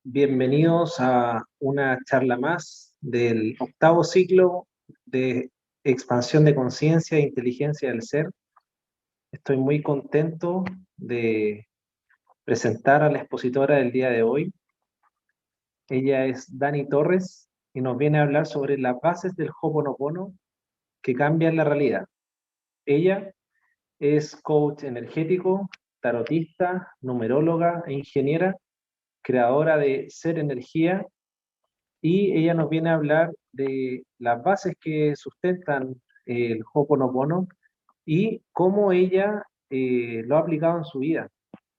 Bienvenidos a una charla más del octavo ciclo de expansión de conciencia e inteligencia del ser. Estoy muy contento de presentar a la expositora del día de hoy. Ella es Dani Torres y nos viene a hablar sobre las bases del Ho'oponopono que cambian la realidad. Ella es coach energético, tarotista, numeróloga e ingeniera, creadora de Ser Energía, y ella nos viene a hablar de las bases que sustentan el Ho'oponopono y cómo ella lo ha aplicado en su vida.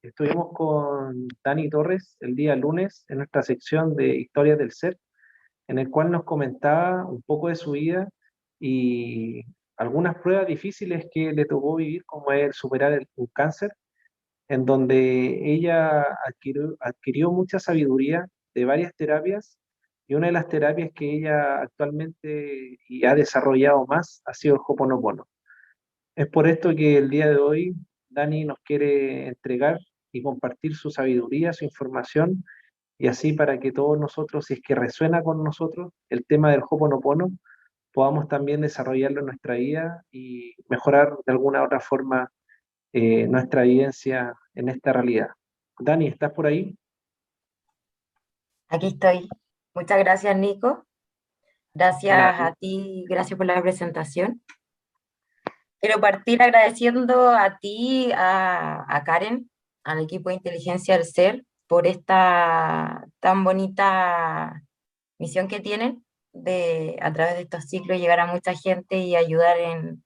Estuvimos con Dani Torres el día lunes en nuestra sección de Historias del Ser, en el cual nos comentaba un poco de su vida y algunas pruebas difíciles que le tocó vivir, como es superar un cáncer, en donde ella adquirió mucha sabiduría de varias terapias, y una de las terapias que ella actualmente y ha desarrollado más ha sido el Ho'oponopono. Es por esto que el día de hoy Dani nos quiere entregar y compartir su sabiduría, su información, y así para que todos nosotros, si es que resuena con nosotros el tema del Ho'oponopono, podamos también desarrollarlo en nuestra vida y mejorar de alguna otra forma nuestra evidencia en esta realidad. Dani, ¿estás por ahí? Aquí estoy. Muchas gracias, Nico. Gracias Hola, a ti, gracias por la presentación. Quiero partir agradeciendo a ti, a Karen, al equipo de Inteligencia del Ser, por esta tan bonita misión que tienen de, a través de estos ciclos, llegar a mucha gente y ayudar en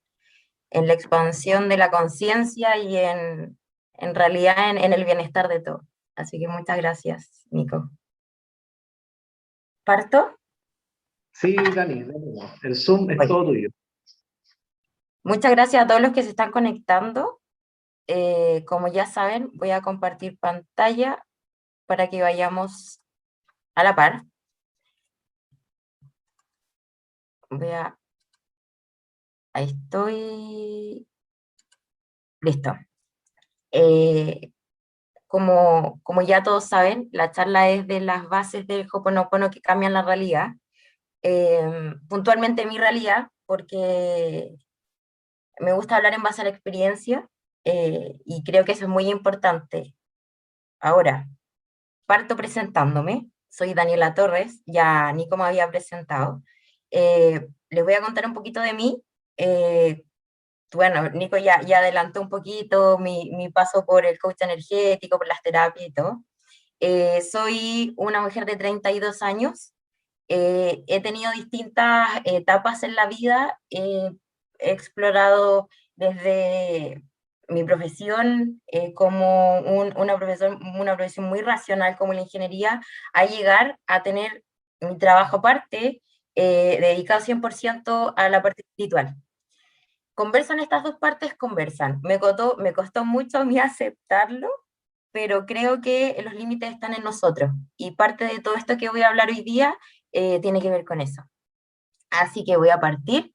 la expansión de la conciencia y en realidad en el bienestar de todos. Así que muchas gracias, Nico. ¿Parto? sí, Dani, el Zoom es Voy. todo tuyo. Muchas gracias a todos los que se están conectando. Como ya saben, voy a compartir pantalla para que vayamos a la par. Voy a... Ahí estoy. Listo. Eh, como ya todos saben, la charla es de las bases del Ho'oponopono que cambian la realidad. Puntualmente mi realidad, porque me gusta hablar en base a la experiencia, y creo que eso es muy importante. Ahora, parto presentándome. Soy Daniela Torres, ya Nico me había presentado. Les voy a contar un poquito de mí. Eh, bueno, Nico ya adelantó un poquito mi paso por el coach energético, por las terapias y todo. Soy una mujer de 32 años. He tenido distintas etapas en la vida. He explorado desde mi profesión como una profesión muy racional como la ingeniería, a llegar a tener mi trabajo aparte, dedicado 100% a la parte espiritual. ¿Conversan estas dos partes? Conversan. Me costó mucho a mí aceptarlo, pero creo que los límites están en nosotros. Y parte de todo esto que voy a hablar hoy día tiene que ver con eso. Así que voy a partir.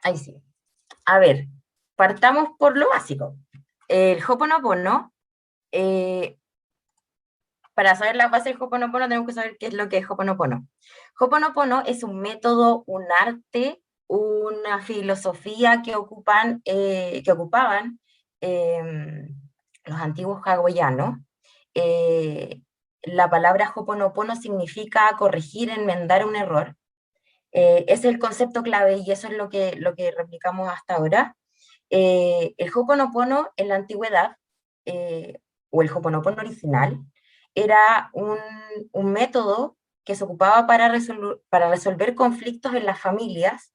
Ahí sí. A ver, partamos por lo básico. El Ho'oponopono, eh, para saber la base del Ho'oponopono tenemos que saber qué es lo que es Ho'oponopono. Ho'oponopono es un método, un arte, una filosofía que ocupaban eh, los antiguos hawaianos. Eh, la palabra Ho'oponopono significa corregir, enmendar un error. Ese es el concepto clave y eso es lo que replicamos hasta ahora. El Ho'oponopono en la antigüedad, eh, o el Ho'oponopono original, era un método que se ocupaba para resolver conflictos en las familias.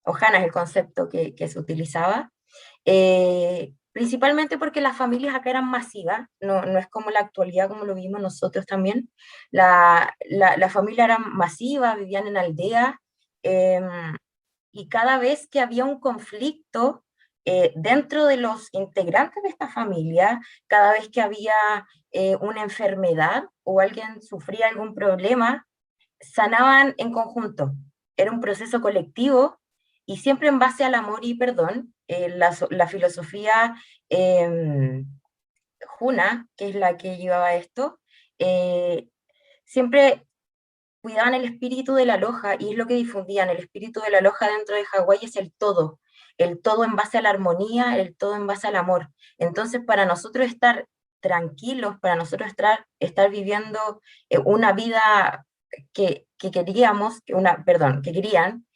Ohana es el concepto que se utilizaba, principalmente porque las familias acá eran masivas, no es como la actualidad, como lo vimos nosotros también. La familia era masiva, vivían en aldeas, eh, y cada vez que había un conflicto dentro de los integrantes de esta familia, cada vez que había una enfermedad o alguien sufría algún problema, sanaban en conjunto. Era un proceso colectivo y siempre en base al amor y perdón. La filosofía Juna, que es la que llevaba esto, siempre cuidaban el espíritu de la aloha, y es lo que difundían. El espíritu de la aloha dentro de Hawái es el todo en base a la armonía, el todo en base al amor. Entonces, para nosotros estar tranquilos, para nosotros estar viviendo una vida que queríamos, perdón, que querían,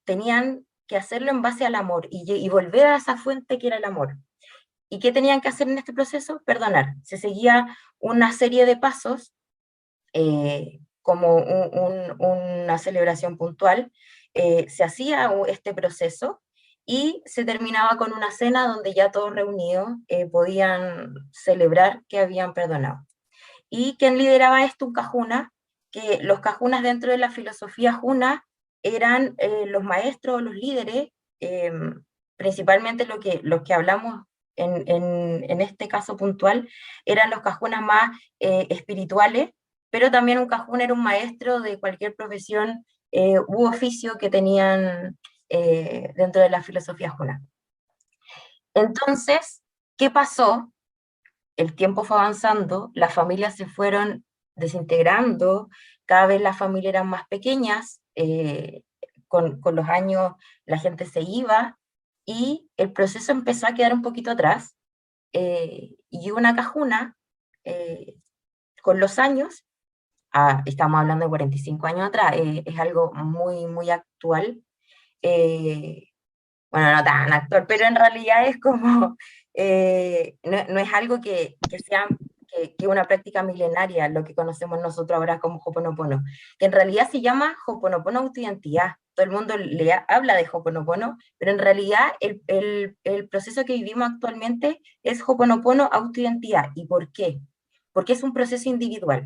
tenían que hacerlo en base al amor y volver a esa fuente que era el amor. ¿Y qué tenían que hacer en este proceso? Perdonar. Se seguía una serie de pasos, como una celebración puntual. Se hacía este proceso y se terminaba con una cena donde ya todos reunidos podían celebrar que habían perdonado. ¿Y quién lideraba esto? Un cajuna, que los cajunas dentro de la filosofía juna eran los maestros, los líderes, eh, principalmente los que hablamos en este caso puntual, eran los cajunas más espirituales, pero también un cajuna era un maestro de cualquier profesión u oficio que tenían dentro de la filosofía juna. Entonces, ¿qué pasó? El tiempo fue avanzando, las familias se fueron desintegrando, cada vez las familias eran más pequeñas, con los años la gente se iba y el proceso empezó a quedar un poquito atrás, y una cajuna, con los años, estamos hablando de 45 años atrás, es algo muy, muy actual, eh, bueno, no tan actual, pero en realidad es como, no es algo que sea que una práctica milenaria, lo que conocemos nosotros ahora como Hoponopono, que en realidad se llama Hoponopono autoidentidad. Todo el mundo habla de Hoponopono, pero en realidad el proceso que vivimos actualmente es Hoponopono autoidentidad. ¿Y por qué? Porque es un proceso individual.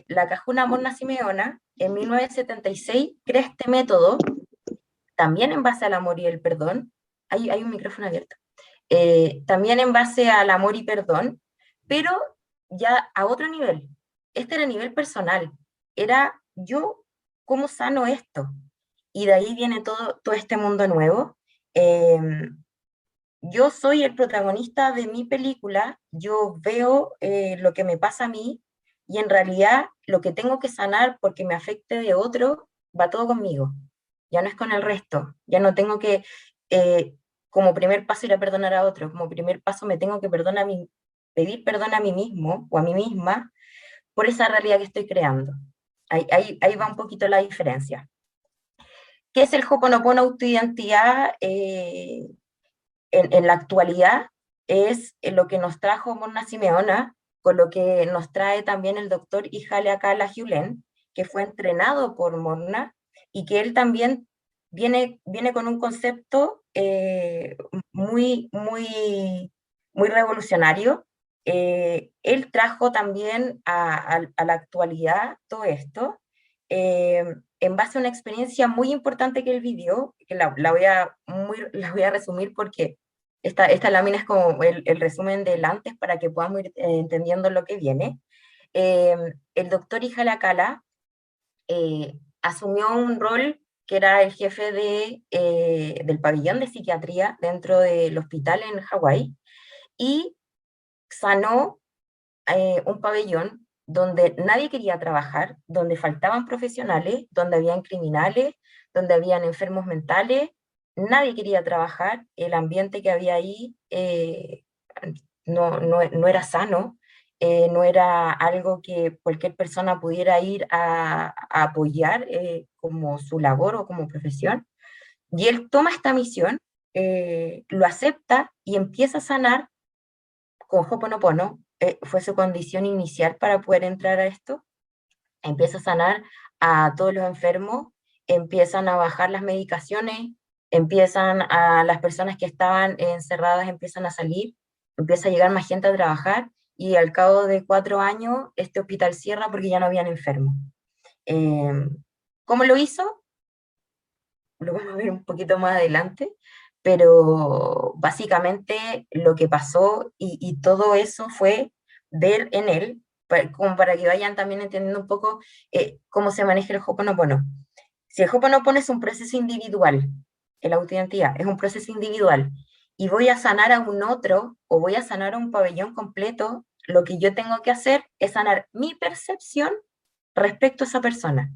La Cajuna Morna Simeona, en 1976, crea este método también en base al amor y el perdón. Hay un micrófono abierto. También en base al amor y perdón, pero ya a otro nivel. Este era a nivel personal. Era yo, ¿cómo sano esto? Y de ahí viene todo este mundo nuevo. Eh, yo soy el protagonista de mi película, yo veo lo que me pasa a mí, y en realidad lo que tengo que sanar porque me afecte de otro, va todo conmigo, ya no es con el resto, ya no tengo que, como primer paso, ir a perdonar a otro, como primer paso me tengo que pedir perdón a mí mismo o a mí misma por esa realidad que estoy creando. Ahí va un poquito la diferencia. ¿Qué es el Hoponopono autoidentidad? En la actualidad es lo que nos trajo Morna Simeona, con lo que nos trae también el doctor Ihale Akala Hulen, que fue entrenado por Morna, y que él también viene con un concepto muy, muy, muy revolucionario. Él trajo también a la actualidad todo esto, eh, en base a una experiencia muy importante que él vivió, que la voy a resumir porque esta lámina es como el resumen del antes para que podamos ir entendiendo lo que viene. El doctor Ijalakala asumió un rol que era el jefe del pabellón de psiquiatría dentro del hospital en Hawái, y sanó un pabellón donde nadie quería trabajar, donde faltaban profesionales, donde habían criminales, donde habían enfermos mentales, nadie quería trabajar, el ambiente que había ahí no era sano, no era algo que cualquier persona pudiera ir a apoyar como su labor o como profesión. Y él toma esta misión, lo acepta y empieza a sanar con Hoponopono. Fue su condición inicial para poder entrar a esto. Empieza a sanar a todos los enfermos, empiezan a bajar las medicaciones, empiezan a las personas que estaban encerradas, empiezan a salir, empieza a llegar más gente a trabajar, y al cabo de 4 años este hospital cierra porque ya no habían enfermos. Eh, ¿Cómo lo hizo? Lo vamos a ver un poquito más adelante, pero básicamente lo que pasó y todo eso fue ver en él, como para que vayan también entendiendo un poco cómo se maneja el Hoponopono. Si el Ho'oponopono es un proceso individual, el autoidentidad es un proceso individual, y voy a sanar a un otro, o voy a sanar a un pabellón completo, lo que yo tengo que hacer es sanar mi percepción respecto a esa persona.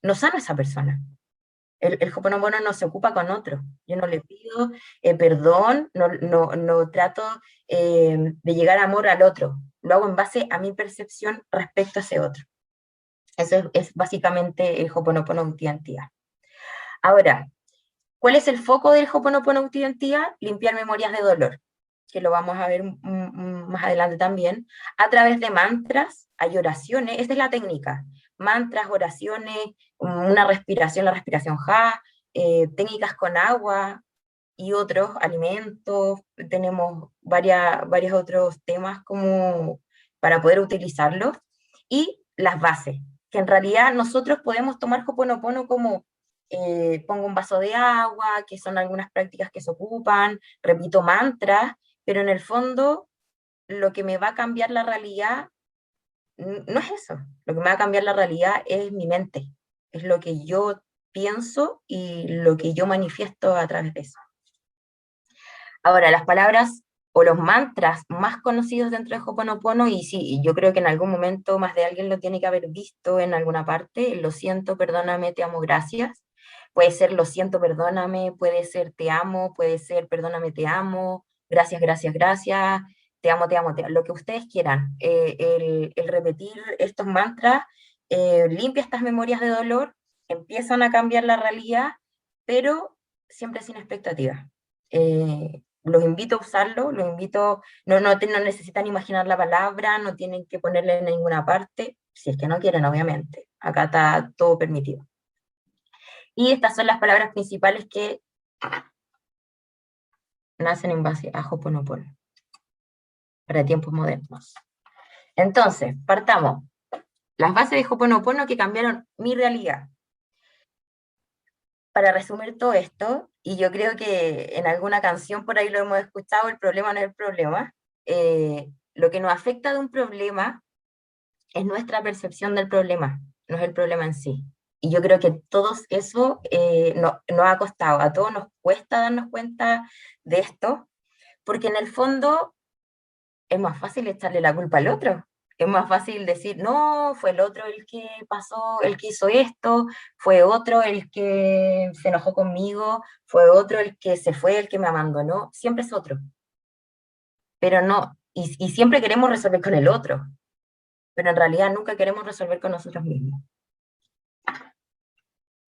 No sano a esa persona. El Ho'oponopono no se ocupa con otro. Yo no le pido perdón, no trato de llegar a amor al otro. Lo hago en base a mi percepción respecto a ese otro. Eso es básicamente el Ho'oponopono autoidentidad. Ahora, ¿cuál es el foco del Ho'oponopono autoidentidad? Limpiar memorias de dolor, que lo vamos a ver más adelante también, a través de mantras, hay oraciones, esta es la técnica, mantras, oraciones, una respiración, la respiración Ja, técnicas con agua y otros alimentos, tenemos varios otros temas como para poder utilizarlos, y las bases, que en realidad nosotros podemos tomar Ho'oponopono como pongo un vaso de agua, que son algunas prácticas que se ocupan, repito mantras, pero en el fondo lo que me va a cambiar la realidad no es eso, lo que me va a cambiar la realidad es mi mente, es lo que yo pienso y lo que yo manifiesto a través de eso. Ahora, las palabras o los mantras más conocidos dentro de Ho'oponopono, y sí, yo creo que en algún momento más de alguien lo tiene que haber visto en alguna parte, lo siento, perdóname, te amo, gracias. Puede ser lo siento, perdóname, puede ser te amo, puede ser perdóname, te amo, gracias, gracias, gracias, te amo, te amo, te amo, lo que ustedes quieran. El repetir estos mantras limpia estas memorias de dolor, empiezan a cambiar la realidad, pero siempre sin expectativas. Los invito a usarlo, los invito, no necesitan imaginar la palabra, no tienen que ponerle en ninguna parte, si es que no quieren, obviamente. Acá está todo permitido. Y estas son las palabras principales que nacen en base a Ho'oponopono, para tiempos modernos. Entonces, partamos. Las bases de Ho'oponopono que cambiaron mi realidad. Para resumir todo esto, y yo creo que en alguna canción por ahí lo hemos escuchado, el problema no es el problema, lo que nos afecta de un problema es nuestra percepción del problema, no es el problema en sí. Y yo creo que todos eso nos ha costado, a todos nos cuesta darnos cuenta de esto, porque en el fondo es más fácil echarle la culpa al otro. Es más fácil decir, no, fue el otro el que pasó, el que hizo esto, fue otro el que se enojó conmigo, fue otro el que se fue, el que me abandonó, siempre es otro. Pero no, y siempre queremos resolver con el otro, pero en realidad nunca queremos resolver con nosotros mismos.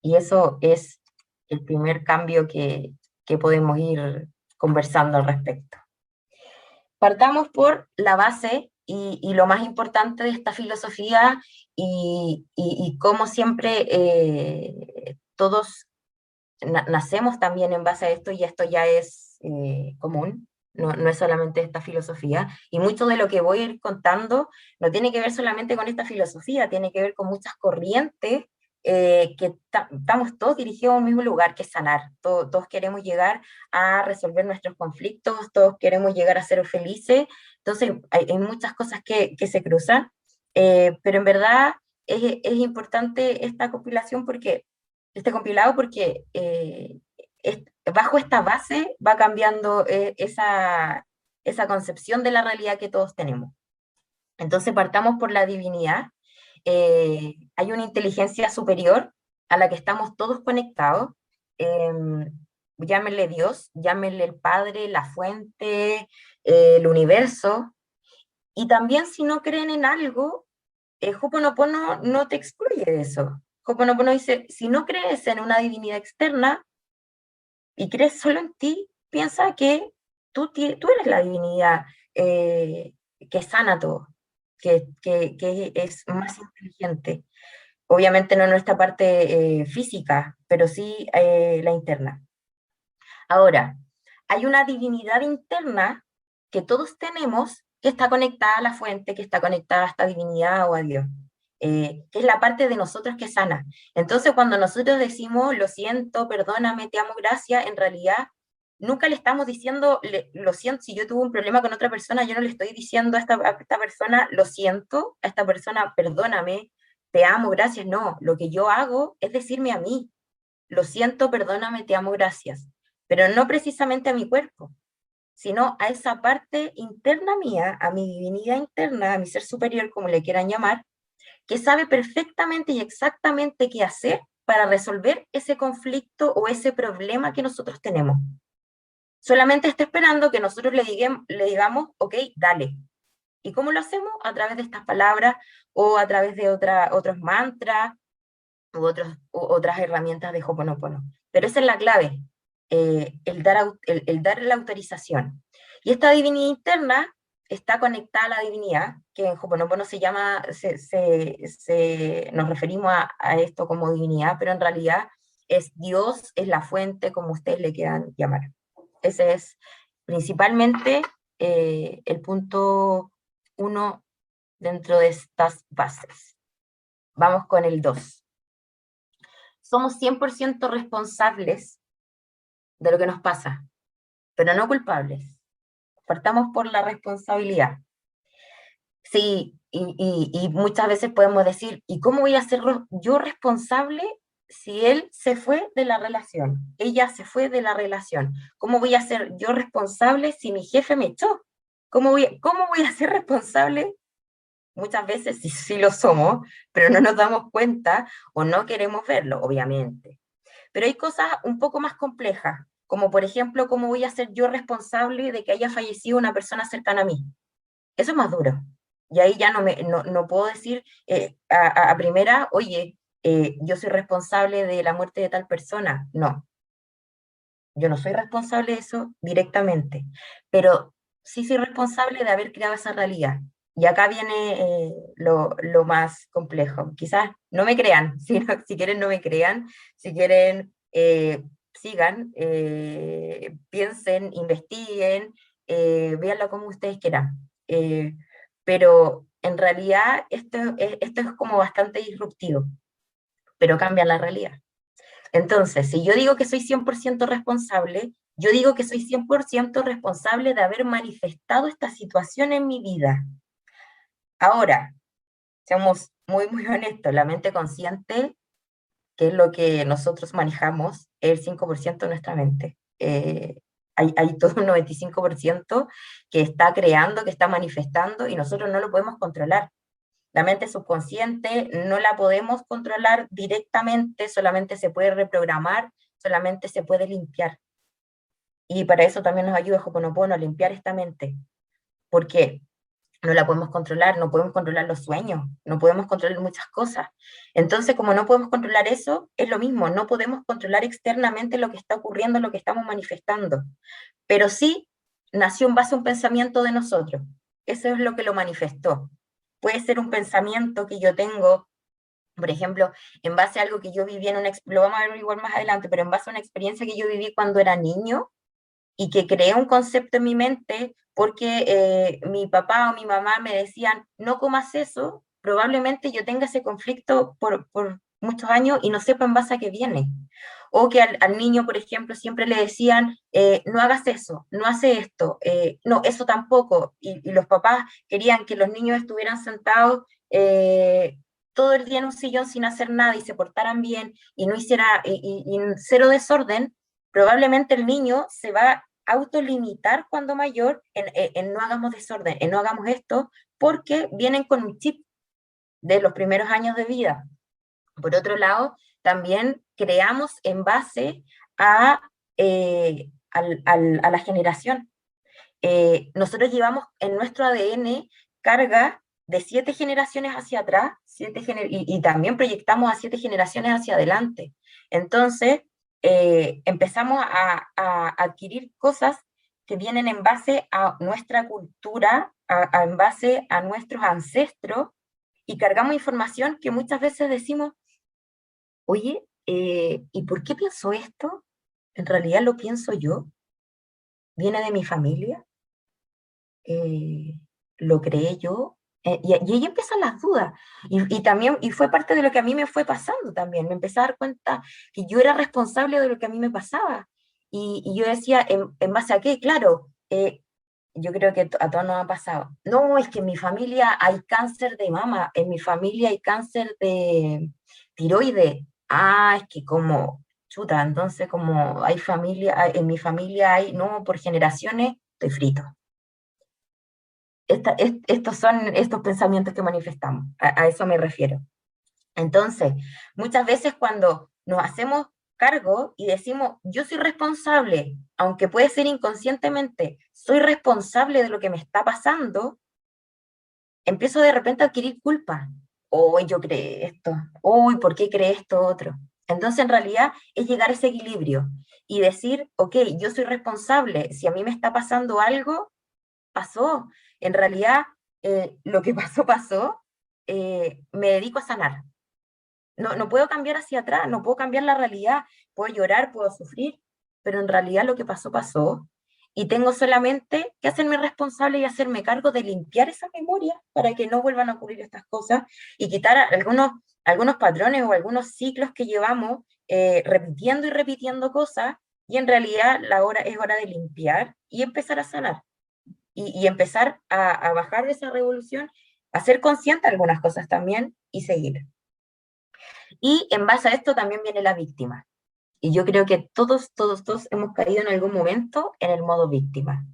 Y eso es el primer cambio que podemos ir conversando al respecto. Partamos por la base y lo más importante de esta filosofía y cómo siempre todos nacemos también en base a esto y esto ya es común, no es solamente esta filosofía, y mucho de lo que voy a ir contando no tiene que ver solamente con esta filosofía, tiene que ver con muchas corrientes que estamos todos dirigidos a un mismo lugar, que es sanar. Todos queremos llegar a resolver nuestros conflictos, todos queremos llegar a ser felices, entonces hay muchas cosas que se cruzan, pero en verdad es importante esta compilación porque este compilado porque bajo esta base va cambiando esa concepción de la realidad que todos tenemos. Entonces partamos por la divinidad. Hay una inteligencia superior a la que estamos todos conectados. Eh, llámenle Dios, llámenle el Padre, la fuente, el universo. Y también si no creen en algo, Ho'oponopono no te excluye de eso. Ho'oponopono dice, si no crees en una divinidad externa y crees solo en ti, piensa que tú eres la divinidad que sana todo, que es más inteligente. Obviamente no en nuestra parte física, pero sí la interna. Ahora, hay una divinidad interna que todos tenemos que está conectada a la fuente, que está conectada a esta divinidad o a Dios, que es la parte de nosotros que sana. Entonces, cuando nosotros decimos, lo siento, perdóname, te amo, gracias, en realidad nunca le estamos diciendo, lo siento, si yo tuve un problema con otra persona, yo no le estoy diciendo a esta persona, lo siento, a esta persona, perdóname, te amo, gracias, no, lo que yo hago es decirme a mí, lo siento, perdóname, te amo, gracias, pero no precisamente a mi cuerpo, sino a esa parte interna mía, a mi divinidad interna, a mi ser superior, como le quieran llamar, que sabe perfectamente y exactamente qué hacer para resolver ese conflicto o ese problema que nosotros tenemos. Solamente está esperando que nosotros le digamos, ok, dale. ¿Y cómo lo hacemos? A través de estas palabras o a través de otros mantras u otras herramientas de Ho'oponopono. Pero esa es la clave, el dar la autorización. Y esta divinidad interna está conectada a la divinidad, que en Ho'oponopono se llama, nos referimos a esto como divinidad, pero en realidad es Dios, es la fuente, como ustedes le quieran llamar. Ese es principalmente el punto 1 dentro de estas bases. Vamos con el 2. Somos 100% responsables de lo que nos pasa, pero no culpables. Partamos por la responsabilidad. Sí, y muchas veces podemos decir, ¿y cómo voy a ser yo responsable si él se fue de la relación? Ella se fue de la relación. ¿Cómo voy a ser yo responsable si mi jefe me echó? ¿Cómo voy a ser responsable? Muchas veces sí lo somos, pero no nos damos cuenta o no queremos verlo, obviamente. Pero hay cosas un poco más complejas, como por ejemplo, ¿cómo voy a ser yo responsable de que haya fallecido una persona cercana a mí? Eso es más duro. Y ahí ya no puedo decir a primera, oye, yo soy responsable de la muerte de tal persona. No, yo no soy responsable de eso directamente, pero sí soy responsable de haber creado esa realidad. Y acá viene lo más complejo. Quizás no me crean, si quieren no me crean, si quieren sigan, piensen, investiguen, véanlo como ustedes quieran. Pero en realidad esto es como bastante disruptivo, pero cambia la realidad. Entonces, si yo digo que soy 100% responsable, yo digo que soy 100% responsable de haber manifestado esta situación en mi vida. Ahora, seamos muy honestos, la mente consciente, que es lo que nosotros manejamos, es el 5% de nuestra mente. Hay todo un 95% que está creando, que está manifestando, y nosotros no lo podemos controlar. La mente subconsciente no la podemos controlar directamente, solamente se puede reprogramar, solamente se puede limpiar. Y para eso también nos ayuda Ho'oponopono a limpiar esta mente. ¿Por qué? No la podemos controlar, no podemos controlar los sueños, no podemos controlar muchas cosas. Entonces, como no podemos controlar eso, es lo mismo, no podemos controlar externamente lo que está ocurriendo, lo que estamos manifestando. Pero sí nació en base a un pensamiento de nosotros. Eso es lo que lo manifestó. Puede ser un pensamiento que yo tengo, por ejemplo, en base a algo que yo viví lo vamos a ver igual más adelante, pero en base a una experiencia que yo viví cuando era niño y que creé un concepto en mi mente porque mi papá o mi mamá me decían, no comas eso, probablemente yo tenga ese conflicto por muchos años y no sepa en base a qué viene. O que al niño, por ejemplo, siempre le decían, no hagas eso, no hace esto, no, eso tampoco. Y los papás querían que los niños estuvieran sentados todo el día en un sillón sin hacer nada y se portaran bien y no hiciera, y cero desorden. Probablemente el niño se va a autolimitar cuando mayor en no hagamos desorden, en no hagamos esto, porque vienen con un chip de los primeros años de vida. Por otro lado, también creamos en base a la generación. Nosotros llevamos en nuestro ADN carga de 7 generaciones hacia atrás y también proyectamos a 7 generaciones hacia adelante. Entonces, empezamos a adquirir cosas que vienen en base a nuestra cultura, en base a nuestros ancestros, y cargamos información que muchas veces decimos, oye, ¿y por qué pienso esto? ¿En realidad lo pienso yo? ¿Viene de mi familia? Eh, ¿Lo creé yo? Y ahí empiezan las dudas. También, y fue parte de lo que a mí me fue pasando también. Me empecé a dar cuenta que yo era responsable de lo que a mí me pasaba. Y yo decía, ¿en base a qué? Claro, yo creo que a todos nos ha pasado. No, es que en mi familia hay cáncer de mama, en mi familia hay cáncer de tiroides. Ah, es que como, chuta, entonces como hay familia, en mi familia hay, no, por generaciones, estoy frito. Estos son estos pensamientos que manifestamos, a eso me refiero. Entonces, muchas veces cuando nos hacemos cargo y decimos, yo soy responsable, aunque puede ser inconscientemente, soy responsable de lo que me está pasando, empiezo de repente a adquirir culpa. Hoy yo creé esto, hoy, ¿por qué creé esto otro? Entonces, en realidad, es llegar a ese equilibrio y decir, ok, yo soy responsable, si a mí me está pasando algo, pasó. En realidad, lo que pasó, pasó, me dedico a sanar. No puedo cambiar hacia atrás, no puedo cambiar la realidad, puedo llorar, puedo sufrir, pero en realidad lo que pasó, pasó, y tengo solamente que hacerme responsable y hacerme cargo de limpiar esa memoria para que no vuelvan a ocurrir estas cosas y quitar algunos patrones o algunos ciclos que llevamos repitiendo y repitiendo cosas, y en realidad es hora de limpiar y empezar a sanar, y empezar a bajar esa revolución, a ser consciente de algunas cosas también y seguir. Y en base a esto también viene la víctima. Y yo creo que todos hemos caído en algún momento en el modo víctima.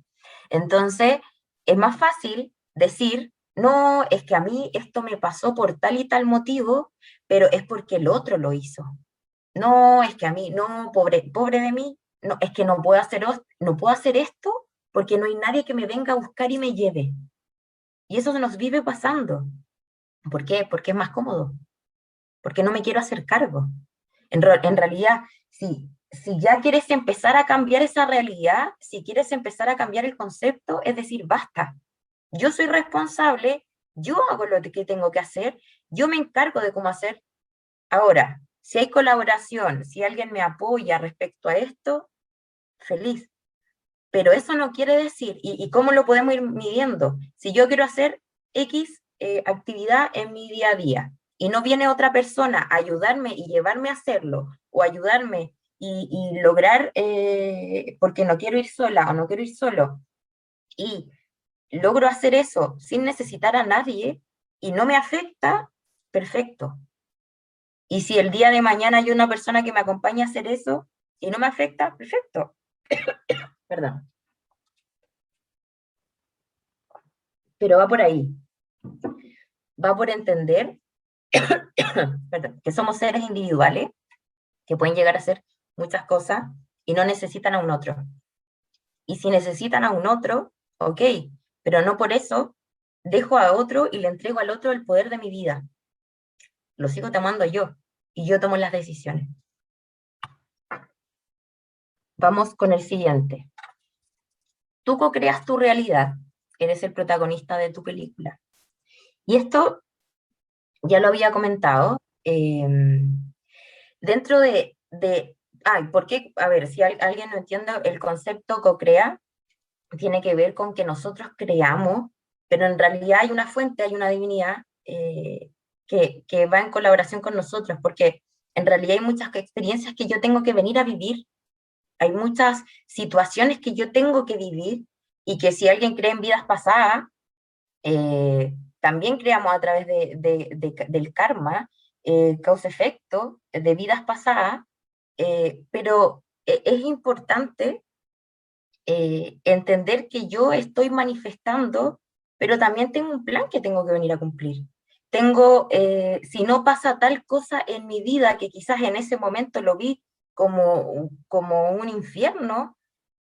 Entonces, es más fácil decir, no, es que a mí esto me pasó por tal y tal motivo, pero es porque el otro lo hizo. No, es que a mí, no, pobre de mí, no, es que no puedo hacer esto porque no hay nadie que me venga a buscar y me lleve. Y eso se nos vive pasando. ¿Por qué? Porque es más cómodo, porque no me quiero hacer cargo. En realidad, si ya quieres empezar a cambiar esa realidad, si quieres empezar a cambiar el concepto, es decir, basta. Yo soy responsable, yo hago lo que tengo que hacer, yo me encargo de cómo hacer. Ahora, si hay colaboración, si alguien me apoya respecto a esto, feliz. Pero eso no quiere decir, y cómo lo podemos ir midiendo, si yo quiero hacer X actividad en mi día a día y no viene otra persona a ayudarme y llevarme a hacerlo, o ayudarme y lograr, porque no quiero ir sola o no quiero ir solo, y logro hacer eso sin necesitar a nadie y no me afecta, perfecto. Y si el día de mañana hay una persona que me acompaña a hacer eso y no me afecta, perfecto. Perdón. Pero va por ahí. Va por entender perdón, que somos seres individuales que pueden llegar a hacer muchas cosas y no necesitan a un otro. Y si necesitan a un otro, ok, pero no por eso dejo a otro y le entrego al otro el poder de mi vida. Lo sigo tomando yo y yo tomo las decisiones. Vamos con el siguiente. Tú co-creas tu realidad, eres el protagonista de tu película. Y esto ya lo había comentado. Dentro ¿por qué? A ver, si alguien no entiende, el concepto co-crea tiene que ver con que nosotros creamos, pero en realidad hay una fuente, hay una divinidad que va en colaboración con nosotros, porque en realidad hay muchas experiencias que yo tengo que venir a vivir, hay muchas situaciones que yo tengo que vivir, y que si alguien cree en vidas pasadas, también creamos a través del karma, causa-efecto, de vidas pasadas, pero es importante entender que yo estoy manifestando, pero también tengo un plan que tengo que venir a cumplir. Si no pasa tal cosa en mi vida, que quizás en ese momento lo vi como un infierno,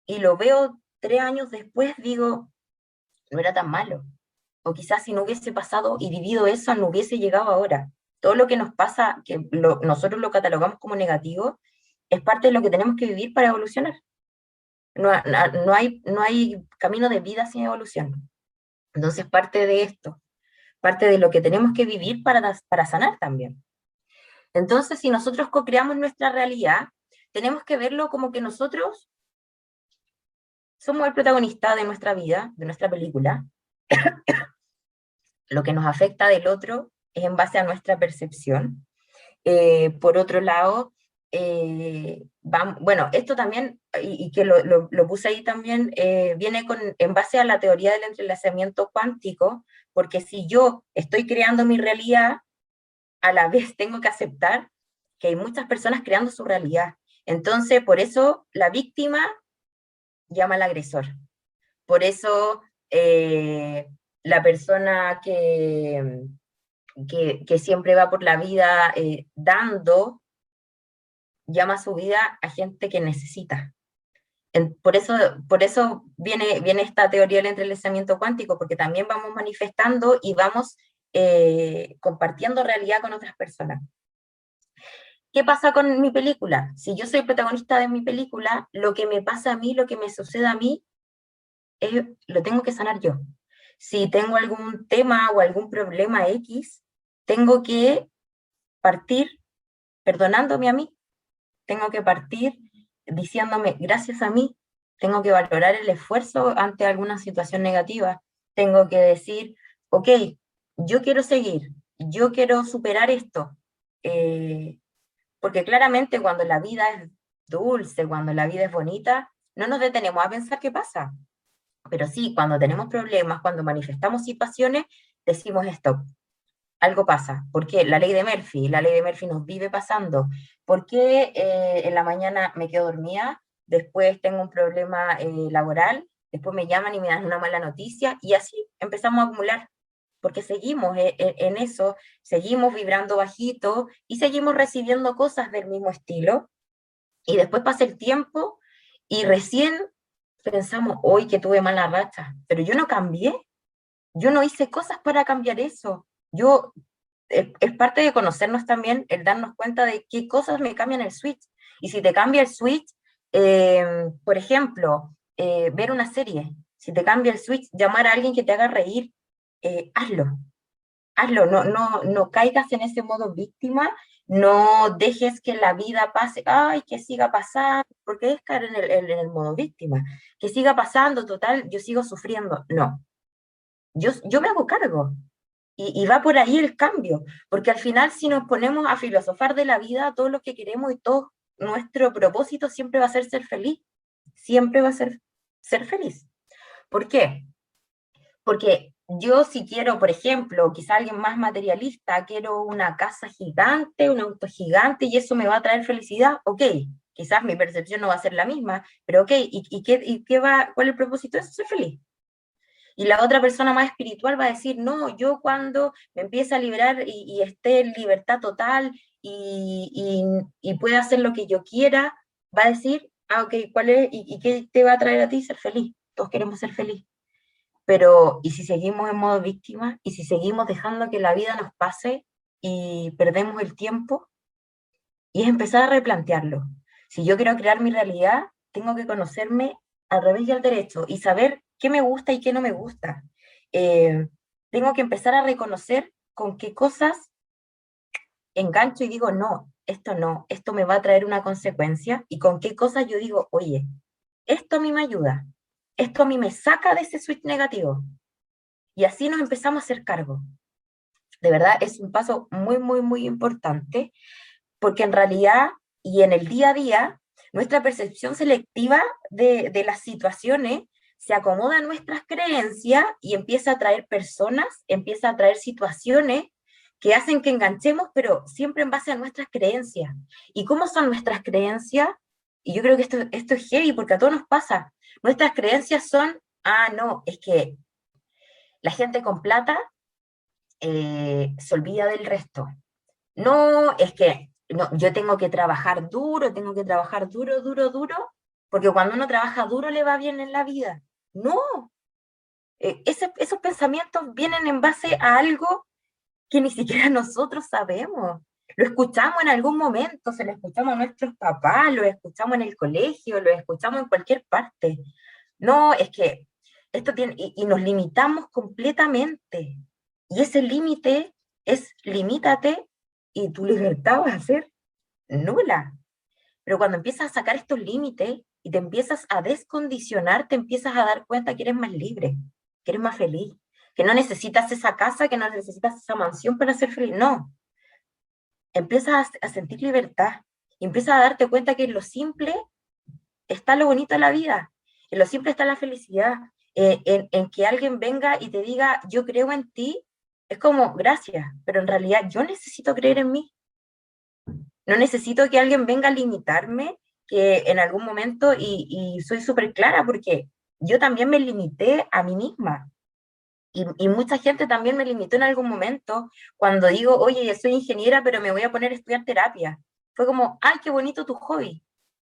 y lo veo 3 años después, digo, no era tan malo. O quizás si no hubiese pasado y vivido eso, no hubiese llegado ahora. Todo lo que nos pasa, que nosotros lo catalogamos como negativo, es parte de lo que tenemos que vivir para evolucionar. No hay camino de vida sin evolución. Entonces, parte de esto, parte de lo que tenemos que vivir para sanar también. Entonces, si nosotros co-creamos nuestra realidad, tenemos que verlo como que nosotros somos el protagonista de nuestra vida, de nuestra película. Lo que nos afecta del otro es en base a nuestra percepción. Por otro lado, bueno, esto también, y que lo puse ahí también, viene en base a la teoría del entrelazamiento cuántico, porque si yo estoy creando mi realidad, a la vez tengo que aceptar que hay muchas personas creando su realidad. Entonces, por eso la víctima llama al agresor. Por eso la persona que siempre va por la vida dando, llama a su vida a gente que necesita. Por eso viene esta teoría del entrelazamiento cuántico, porque también vamos manifestando y vamos compartiendo realidad con otras personas. ¿Qué pasa con mi película? Si yo soy protagonista de mi película, lo que me pasa a mí, lo que me sucede a mí, lo tengo que sanar yo. Si tengo algún tema o algún problema X, tengo que partir perdonándome a mí, tengo que partir diciéndome gracias a mí, tengo que valorar el esfuerzo ante alguna situación negativa, tengo que decir, ok, yo quiero seguir, yo quiero superar esto, porque claramente cuando la vida es dulce, cuando la vida es bonita, no nos detenemos a pensar qué pasa. Pero sí, cuando tenemos problemas, cuando manifestamos situaciones, decimos stop. Algo pasa. ¿Por qué? La ley de Murphy nos vive pasando. ¿Por qué en la mañana me quedo dormida? Después tengo un problema laboral, después me llaman y me dan una mala noticia, y así empezamos a acumular, porque seguimos en eso, seguimos vibrando bajito y seguimos recibiendo cosas del mismo estilo, y después pasa el tiempo y recién pensamos, hoy que tuve mala racha, pero yo no cambié, yo no hice cosas para cambiar eso. Yo, es parte de conocernos también el darnos cuenta de qué cosas me cambian el switch. Y si te cambia el switch, por ejemplo, ver una serie, si te cambia el switch, llamar a alguien que te haga reír, hazlo, hazlo, no caigas en ese modo víctima, no dejes que la vida pase, ay, que siga pasando, porque es caer en el modo víctima, que siga pasando, total, yo sigo sufriendo. No, yo me hago cargo. Y va por ahí el cambio, porque al final si nos ponemos a filosofar de la vida, todo lo que queremos y todo nuestro propósito siempre va a ser feliz, siempre va a ser feliz. ¿Por qué? Porque yo si quiero, por ejemplo, quizá alguien más materialista, quiero una casa gigante, un auto gigante y eso me va a traer felicidad, ok, quizás mi percepción no va a ser la misma, pero ok, ¿cuál es el propósito de eso? Ser feliz. Y la otra persona más espiritual va a decir, no, yo cuando me empiece a liberar y esté en libertad total y pueda hacer lo que yo quiera, va a decir, ah, ok, ¿cuál es? ¿Y qué te va a traer a ti? Ser feliz. Todos queremos ser feliz. Pero, ¿y si seguimos en modo víctima? ¿Y si seguimos dejando que la vida nos pase y perdemos el tiempo? Y es empezar a replantearlo. Si yo quiero crear mi realidad, tengo que conocerme al revés y al derecho y saber qué me gusta y qué no me gusta. Eh, Tengo que empezar a reconocer con qué cosas engancho y digo, no, esto me va a traer una consecuencia, y con qué cosas yo digo, oye, esto a mí me ayuda, esto a mí me saca de ese switch negativo. Y así nos empezamos a hacer cargo. De verdad, es un paso muy, muy, muy importante, porque en realidad y en el día a día, nuestra percepción selectiva de las situaciones se acomoda a nuestras creencias y empieza a traer personas, empieza a traer situaciones que hacen que enganchemos, pero siempre en base a nuestras creencias. ¿Y cómo son nuestras creencias? Y yo creo que esto es heavy, porque a todos nos pasa. Nuestras creencias son, no, es que la gente con plata se olvida del resto. No, es que no, yo tengo que trabajar duro, duro, duro, porque cuando uno trabaja duro le va bien en la vida. No, esos pensamientos vienen en base a algo que ni siquiera nosotros sabemos. Lo escuchamos en algún momento, se lo escuchamos a nuestros papás, lo escuchamos en el colegio, lo escuchamos en cualquier parte. No, es que esto tiene, y nos limitamos completamente. Y ese límite es limítate y tu libertad va a ser nula. Pero cuando empiezas a sacar estos límites y te empiezas a descondicionar, te empiezas a dar cuenta que eres más libre, que eres más feliz, que no necesitas esa casa, que no necesitas esa mansión para ser feliz. No, empiezas a sentir libertad y empiezas a darte cuenta que en lo simple está lo bonito de la vida, en lo simple está la felicidad, en que alguien venga y te diga, yo creo en ti, es como, gracias, pero en realidad yo necesito creer en mí, no necesito que alguien venga a limitarme, que en algún momento, y soy súper clara, porque yo también me limité a mí misma, y mucha gente también me limitó en algún momento, cuando digo, oye, yo soy ingeniera, pero me voy a poner a estudiar terapia, fue como, ay, qué bonito tu hobby,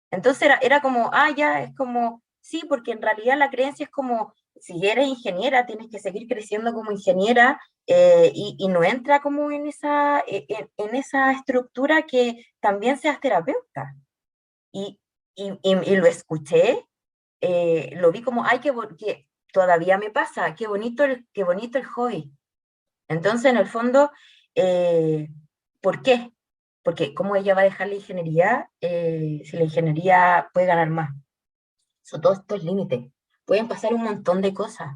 entonces era como, ah, ya, es como, sí, porque en realidad la creencia es como, si eres ingeniera, tienes que seguir creciendo como ingeniera y no entra como en esa estructura que también seas terapeuta. Y, y lo escuché, lo vi como, ay, que todavía me pasa, qué bonito el hobby. Entonces, en el fondo, eh, ¿por qué? Porque ¿cómo ella va a dejar la ingeniería si la ingeniería puede ganar más? Son todos estos límites. Pueden pasar un montón de cosas.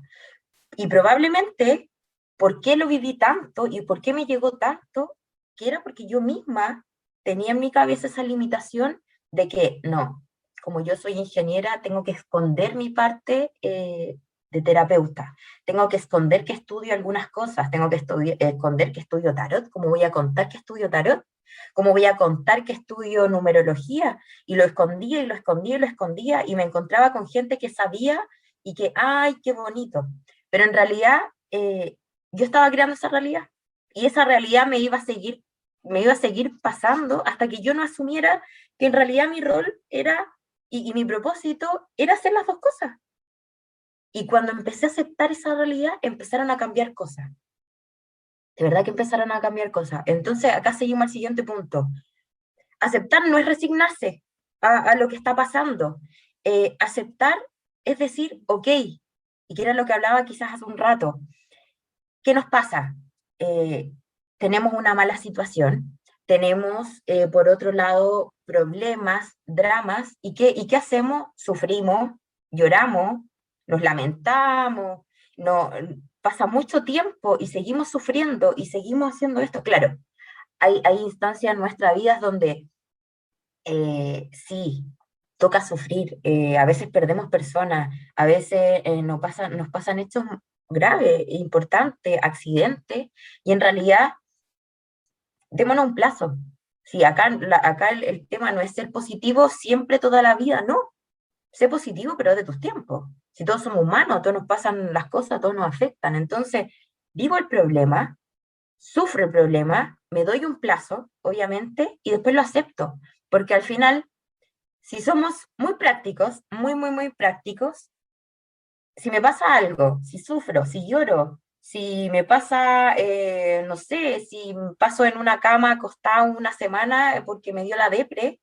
Y probablemente, ¿por qué lo viví tanto y por qué me llegó tanto? Que era porque yo misma tenía en mi cabeza esa limitación de que no, como yo soy ingeniera, tengo que esconder mi parte de terapeuta. Tengo que esconder que estudio algunas cosas. Tengo que esconder que estudio tarot. ¿Cómo voy a contar que estudio tarot? ¿Cómo voy a contar que estudio numerología? Y lo escondía y lo escondía y lo escondía y me encontraba con gente que sabía y que, ay, qué bonito. Pero en realidad yo estaba creando esa realidad y esa realidad me iba a seguir pasando hasta que yo no asumiera que en realidad mi rol era y mi propósito era hacer las dos cosas. Y cuando empecé a aceptar esa realidad, empezaron a cambiar cosas. De verdad que empezaron a cambiar cosas. Entonces, acá seguimos al siguiente punto. Aceptar no es resignarse a lo que está pasando. Aceptar es decir, ok, y que era lo que hablaba quizás hace un rato, ¿qué nos pasa? Eh, tenemos una mala situación, tenemos por otro lado problemas, dramas, ¿y qué hacemos? Sufrimos, lloramos, nos lamentamos, no, pasa mucho tiempo y seguimos sufriendo y seguimos haciendo esto. Claro, hay instancias en nuestra vida donde sí, toca sufrir, a veces perdemos personas, a veces nos pasan hechos graves, importantes, accidentes, y en realidad, démonos un plazo. Si acá, acá el tema no es ser positivo siempre toda la vida, no. Sé positivo, pero de tus tiempos. Si todos somos humanos, a todos nos pasan las cosas, a todos nos afectan. Entonces, vivo el problema, sufro el problema, me doy un plazo, obviamente, y después lo acepto. Porque al final si somos muy prácticos, muy prácticos, si me pasa algo, si sufro, si lloro, si me pasa, no sé, si paso en una cama acostada una semana porque me dio la depre,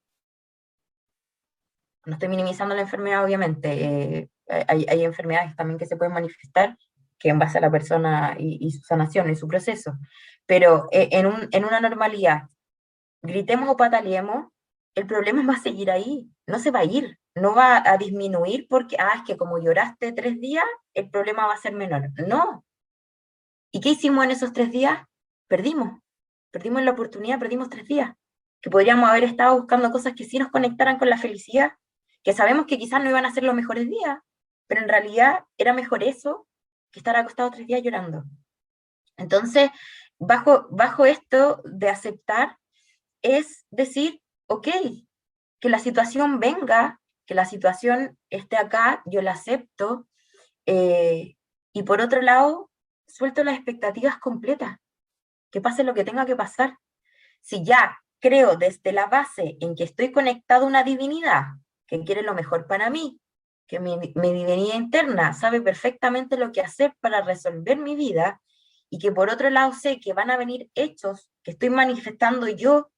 no estoy minimizando la enfermedad, obviamente, hay enfermedades también que se pueden manifestar que en base a la persona y su sanación y su proceso, pero en una normalidad, gritemos o pataleemos, el problema va a seguir ahí, no se va a ir, no va a disminuir porque, es que como lloraste 3 días, el problema va a ser menor. No. ¿Y qué hicimos en esos 3 días? Perdimos, perdimos la oportunidad, perdimos 3 días, que podríamos haber estado buscando cosas que sí nos conectaran con la felicidad, que sabemos que quizás no iban a ser los mejores días, pero en realidad era mejor eso que estar acostado 3 días llorando. Entonces, bajo esto de aceptar, es decir, ok, que la situación venga, que la situación esté acá, yo la acepto, y por otro lado, suelto las expectativas completas, que pase lo que tenga que pasar. Si ya creo desde la base en que estoy conectado a una divinidad que quiere lo mejor para mí, que mi divinidad interna sabe perfectamente lo que hacer para resolver mi vida, y que por otro lado sé que van a venir hechos que estoy manifestando yo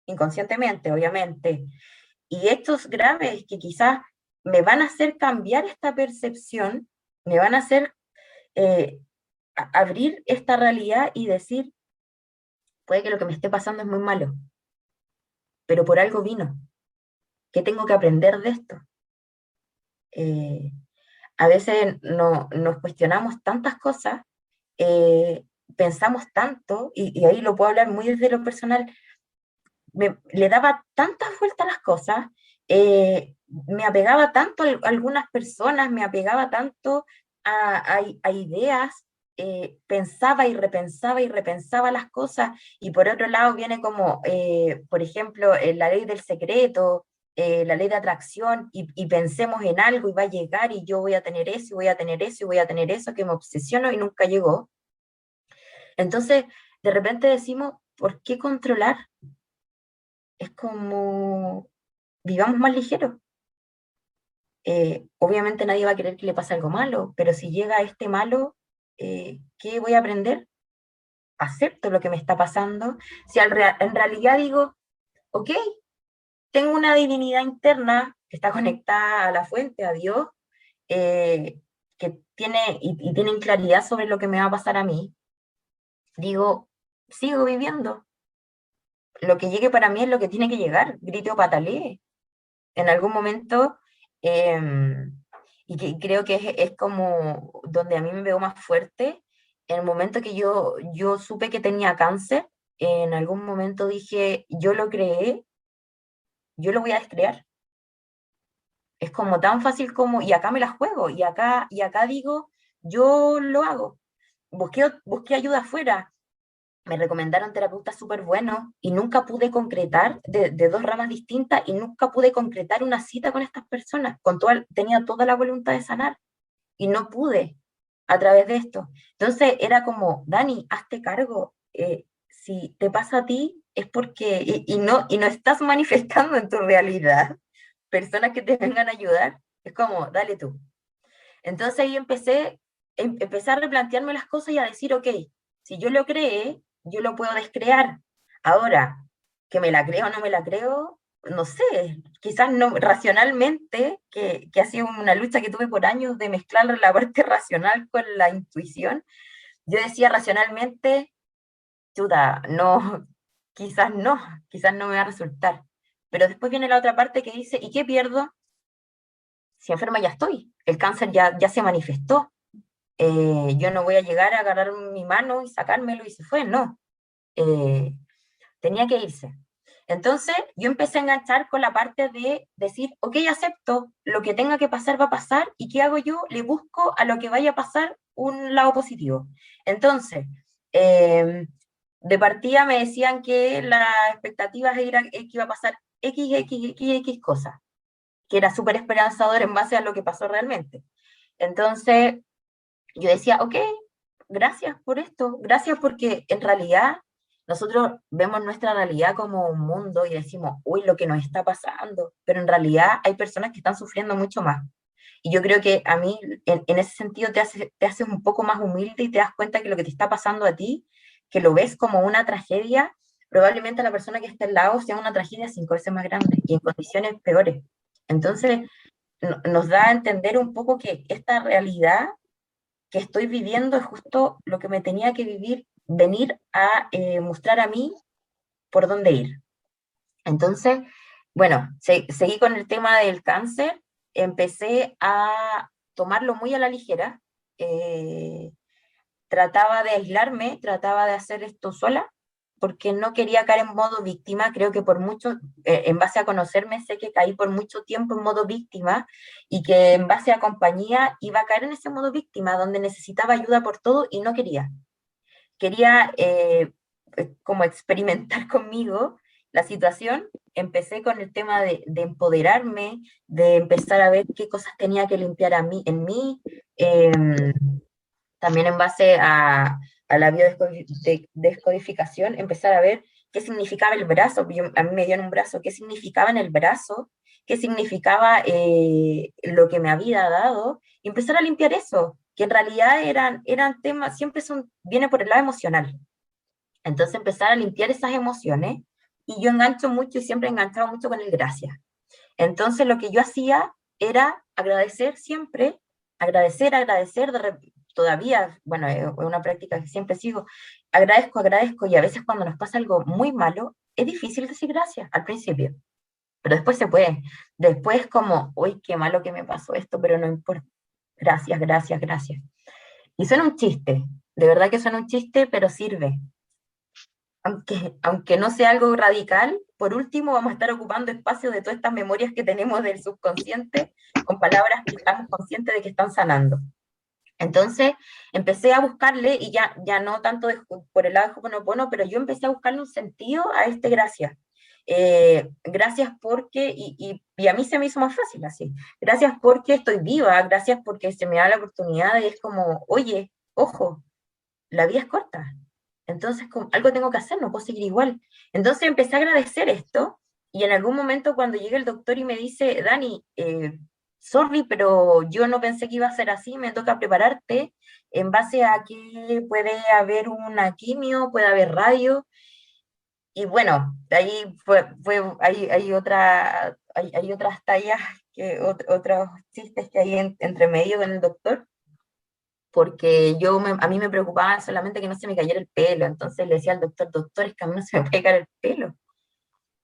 inconscientemente, obviamente, y hechos graves que quizás me van a hacer cambiar esta percepción, me van a hacer eh, abrir esta realidad y decir, puede que lo que me esté pasando es muy malo, pero por algo vino. ¿Qué tengo que aprender de esto? Eh, a veces nos cuestionamos tantas cosas, pensamos tanto, y ahí lo puedo hablar muy desde lo personal, le daba tanta vuelta a las cosas, me apegaba tanto a algunas personas, me apegaba tanto a ideas, pensaba y repensaba las cosas, y por otro lado viene como, por ejemplo, la ley del secreto, la ley de atracción, y pensemos en algo y va a llegar y yo voy a tener eso, y voy a tener eso, y voy a tener eso, que me obsesiono y nunca llegó. Entonces, de repente decimos, ¿por qué controlar? Es como, vivamos más ligeros. Obviamente nadie va a querer que le pase algo malo, pero si llega este malo, ¿qué voy a aprender? Acepto lo que me está pasando. Si en realidad digo, ok, tengo una divinidad interna que está conectada a la fuente, a Dios, que tiene, y tienen claridad sobre lo que me va a pasar a mí, digo, sigo viviendo. Lo que llegue para mí es lo que tiene que llegar, grite o patalee. En algún momento, eh, y que creo que es como donde a mí me veo más fuerte, en el momento que yo supe que tenía cáncer, en algún momento dije, yo lo creé, yo lo voy a descrear. Es como tan fácil como, y acá me la juego, y acá digo, yo lo hago. Busqué ayuda afuera, me recomendaron terapeutas súper buenos y nunca pude concretar de dos ramas distintas y nunca pude concretar una cita con estas personas. Tenía toda la voluntad de sanar y no pude a través de esto. Entonces era como, Dani, hazte cargo. Si te pasa a ti es porque, y no estás manifestando en tu realidad personas que te vengan a ayudar, es como, dale tú. Entonces ahí empecé a replantearme las cosas y a decir, ok, si yo lo creé, yo lo puedo descrear. Ahora, que me la creo o no me la creo, no sé, quizás no racionalmente, que ha sido una lucha que tuve por años de mezclar la parte racional con la intuición. Yo decía racionalmente, chuta, no, quizás no me va a resultar. Pero después viene la otra parte que dice, ¿y qué pierdo? Si enferma ya estoy, el cáncer ya se manifestó, yo no voy a llegar a agarrar mi mano y sacármelo y se fue, no. Eh, Tenía que irse. Entonces yo empecé a enganchar con la parte de decir, ok, acepto, lo que tenga que pasar va a pasar, ¿y qué hago yo? Le busco a lo que vaya a pasar un lado positivo. Entonces, eh, de partida me decían que la expectativa era que iba a pasar X cosas, que era súper esperanzador en base a lo que pasó realmente. Entonces, yo decía, ok, gracias por esto, gracias porque en realidad nosotros vemos nuestra realidad como un mundo y decimos, uy, lo que nos está pasando, pero en realidad hay personas que están sufriendo mucho más. Y yo creo que a mí, en ese sentido, te haces un poco más humilde y te das cuenta que lo que te está pasando a ti, que lo ves como una tragedia, probablemente a la persona que está al lado sea una tragedia 5 veces más grande y en condiciones peores. Entonces, nos da a entender un poco que esta realidad que estoy viviendo es justo lo que me tenía que vivir, venir a mostrar a mí por dónde ir. Entonces, bueno, seguí con el tema del cáncer, empecé a tomarlo muy a la ligera, eh, trataba de aislarme, trataba de hacer esto sola, porque no quería caer en modo víctima, creo que por mucho, en base a conocerme, sé que caí por mucho tiempo en modo víctima y que en base a compañía iba a caer en ese modo víctima, donde necesitaba ayuda por todo y no quería. Quería como experimentar conmigo la situación, empecé con el tema de empoderarme, de empezar a ver qué cosas tenía que limpiar en mí, eh, también en base a la biodescodificación, empezar a ver qué significaba el brazo. A mí me dio en un brazo, qué significaba en el brazo, qué significaba lo que me había dado, y empezar a limpiar eso, que en realidad eran temas, viene por el lado emocional. Entonces empezar a limpiar esas emociones, y yo engancho mucho y siempre he enganchado mucho con el gracias. Entonces lo que yo hacía era agradecer siempre, agradecer, todavía, bueno, es una práctica que siempre sigo, agradezco, y a veces cuando nos pasa algo muy malo, es difícil decir gracias al principio, pero después se puede. Después como, uy, qué malo que me pasó esto, pero no importa. Gracias, gracias, gracias. Y suena un chiste, de verdad que suena un chiste, pero sirve. Aunque no sea algo radical, por último vamos a estar ocupando espacio de todas estas memorias que tenemos del subconsciente con palabras que estamos conscientes de que están sanando. Entonces empecé a buscarle, y ya no tanto por el lado de Ho'oponopono, pero yo empecé a buscarle un sentido a este gracias. Gracias porque, y a mí se me hizo más fácil así, gracias porque estoy viva, gracias porque se me da la oportunidad, y es como, oye, ojo, la vida es corta, entonces algo tengo que hacer, no puedo seguir igual. Entonces empecé a agradecer esto, y en algún momento cuando llega el doctor y me dice, Dani, sorry, pero yo no pensé que iba a ser así, me toca prepararte en base a que puede haber una quimio, puede haber radio, y bueno, de ahí hay otras tallas, otros chistes que hay entre medio con el doctor, porque a mí me preocupaba solamente que no se me cayera el pelo, entonces le decía al doctor, doctor, es que a mí no se me puede caer el pelo,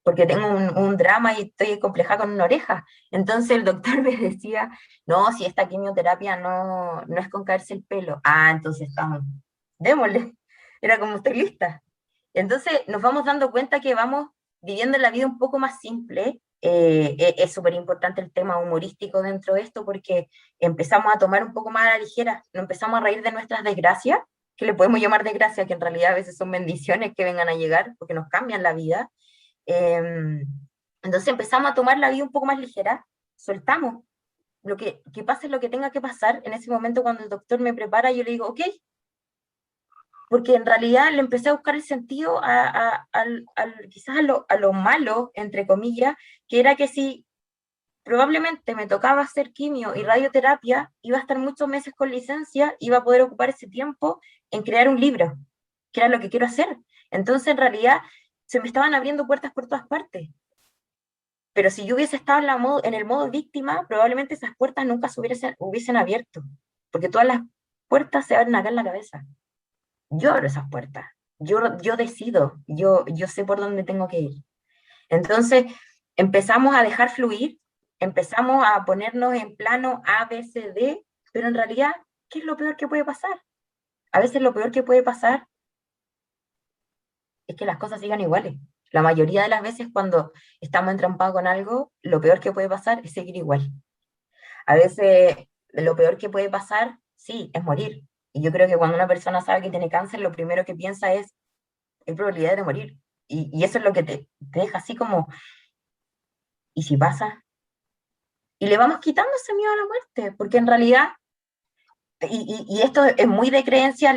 porque tengo un drama y estoy compleja con una oreja. Entonces el doctor me decía, no, si esta quimioterapia no es con caerse el pelo. Ah, entonces estamos, démosle, era como estoy lista. Entonces nos vamos dando cuenta que vamos viviendo la vida un poco más simple. Es súper importante el tema humorístico dentro de esto, porque empezamos a tomar un poco más a la ligera, nos empezamos a reír de nuestras desgracias, que le podemos llamar desgracias, que en realidad a veces son bendiciones que vengan a llegar, porque nos cambian la vida. Entonces empezamos a tomar la vida un poco más ligera, soltamos, que pase lo que tenga que pasar. En ese momento cuando el doctor me prepara, yo le digo, ok, porque en realidad le empecé a buscar el sentido quizás a lo malo, entre comillas, que era que si probablemente me tocaba hacer quimio y radioterapia, iba a estar muchos meses con licencia, iba a poder ocupar ese tiempo en crear un libro, que era lo que quiero hacer. Entonces, en realidad, se me estaban abriendo puertas por todas partes. Pero si yo hubiese estado en el modo víctima, probablemente esas puertas nunca se hubiesen abierto, porque todas las puertas se abren acá en la cabeza. Yo abro esas puertas, yo decido, yo sé por dónde tengo que ir. Entonces empezamos a dejar fluir, empezamos a ponernos en plano A, B, C, D, pero en realidad, ¿qué es lo peor que puede pasar? A veces lo peor que puede pasar es que las cosas sigan iguales. La mayoría de las veces cuando estamos entrampados con algo, lo peor que puede pasar es seguir igual. A veces lo peor que puede pasar, sí, es morir. Y yo creo que cuando una persona sabe que tiene cáncer, lo primero que piensa es, hay probabilidad de morir. Y eso es lo que te deja así como, ¿y si pasa? Y le vamos quitando ese miedo a la muerte, porque en realidad, y esto es muy de creencia,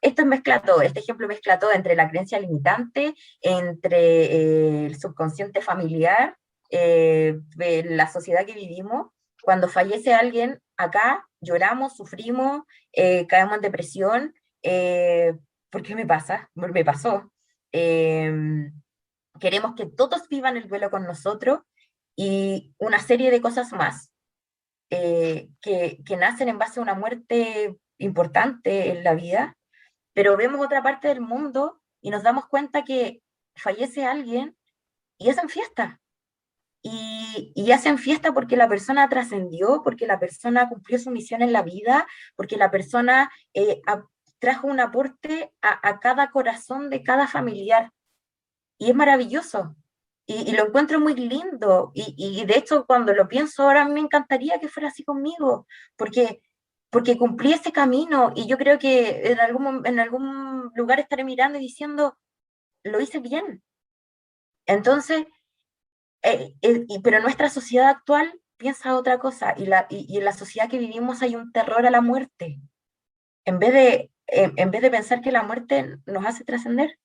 esto mezcla todo, este ejemplo mezcla todo entre la creencia limitante, entre el subconsciente familiar, la sociedad que vivimos. Cuando fallece alguien, acá lloramos, sufrimos, caemos en depresión. ¿Por qué me pasa? Me pasó. Queremos que todos vivan el duelo con nosotros, y una serie de cosas más, que nacen en base a una muerte importante en la vida, pero vemos otra parte del mundo y nos damos cuenta que fallece alguien y hacen fiesta. Y hacen fiesta porque la persona trascendió, porque la persona cumplió su misión en la vida, porque la persona trajo un aporte a cada corazón de cada familiar. Y es maravilloso. Y lo encuentro muy lindo. Y de hecho, cuando lo pienso ahora, me encantaría que fuera así conmigo, porque, porque cumplí ese camino, y yo creo que en algún lugar estaré mirando y diciendo, lo hice bien. Entonces, pero nuestra sociedad actual piensa otra cosa, y en la sociedad que vivimos hay un terror a la muerte, en vez de pensar que la muerte nos hace trascender.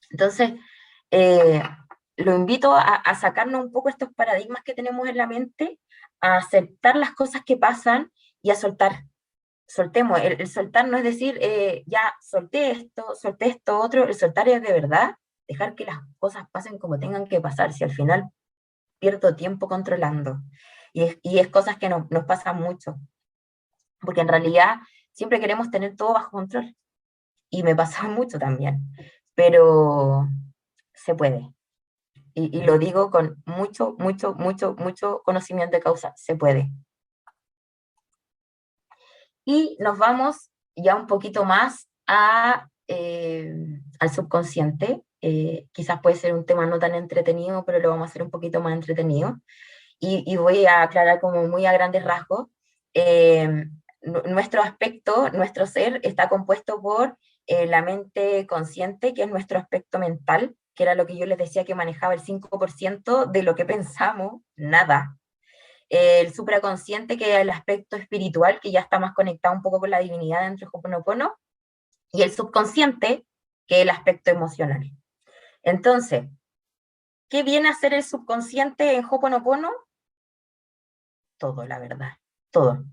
Entonces, eh, lo invito a sacarnos un poco estos paradigmas que tenemos en la mente, a aceptar las cosas que pasan y a soltar. Soltemos. El soltar no es decir, ya solté esto otro. El soltar es de verdad dejar que las cosas pasen como tengan que pasar. Si al final pierdo tiempo controlando. Y es cosas que nos pasan mucho. Porque en realidad siempre queremos tener todo bajo control. Y me pasa mucho también. Pero se puede. Y lo digo con mucho, mucho, mucho, mucho conocimiento de causa, se puede. Y nos vamos ya un poquito más al subconsciente. quizás puede ser un tema no tan entretenido, pero lo vamos a hacer un poquito más entretenido. Y voy a aclarar como muy a grandes rasgos. Nuestro aspecto, nuestro ser, está compuesto por la mente consciente, que es nuestro aspecto mental, que era lo que yo les decía que manejaba el 5% de lo que pensamos, nada. El supraconsciente, que es el aspecto espiritual, que ya está más conectado un poco con la divinidad dentro de Ho'oponopono, y el subconsciente, que es el aspecto emocional. Entonces, ¿qué viene a hacer el subconsciente en Ho'oponopono? Todo, la verdad, todo.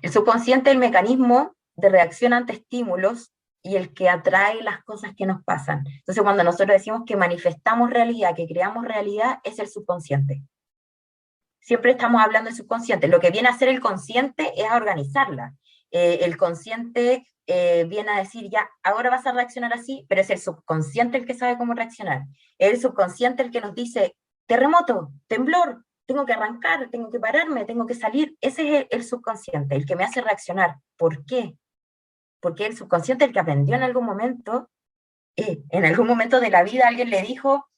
El subconsciente es el mecanismo de reacción ante estímulos y el que atrae las cosas que nos pasan. Entonces, cuando nosotros decimos que manifestamos realidad, que creamos realidad, es el subconsciente. Siempre estamos hablando del subconsciente. Lo que viene a hacer el consciente es a organizarla. El consciente viene a decir, ya, ahora vas a reaccionar así, pero es el subconsciente el que sabe cómo reaccionar. Es el subconsciente el que nos dice, terremoto, temblor, tengo que arrancar, tengo que pararme, tengo que salir. Ese es el subconsciente, el que me hace reaccionar. ¿Por qué? Porque el subconsciente el que aprendió en algún momento de la vida alguien le dijo,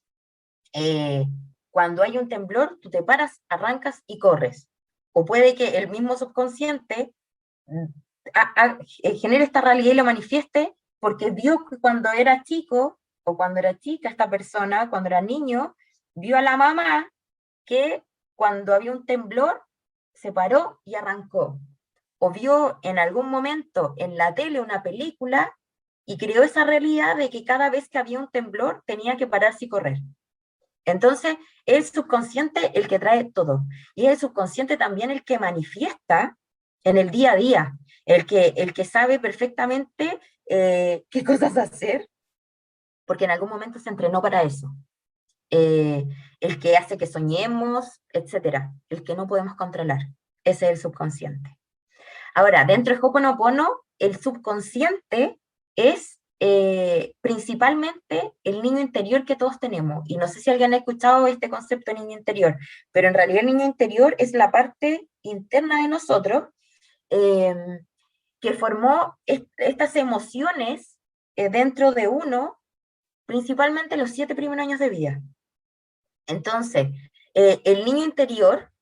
cuando hay un temblor, tú te paras, arrancas y corres. O puede que el mismo subconsciente genere esta realidad y lo manifieste porque vio que cuando era chico o cuando era chica esta persona, cuando era niño, vio a la mamá que cuando había un temblor se paró y arrancó. O vio en algún momento en la tele una película y creó esa realidad de que cada vez que había un temblor tenía que pararse y correr. Entonces, es el subconsciente el que trae todo. Y es el subconsciente también el que manifiesta en el día a día, el que sabe perfectamente qué cosas hacer, porque en algún momento se entrenó para eso. El que hace que soñemos, etcétera, el que no podemos controlar. Ese es el subconsciente. Ahora, dentro de Ho'oponopono, el subconsciente es principalmente el niño interior que todos tenemos. Y no sé si alguien ha escuchado este concepto de niño interior, pero en realidad el niño interior es la parte interna de nosotros eh, que formó estas emociones dentro de uno, principalmente los 7 primeros años de vida. Entonces, el niño interior,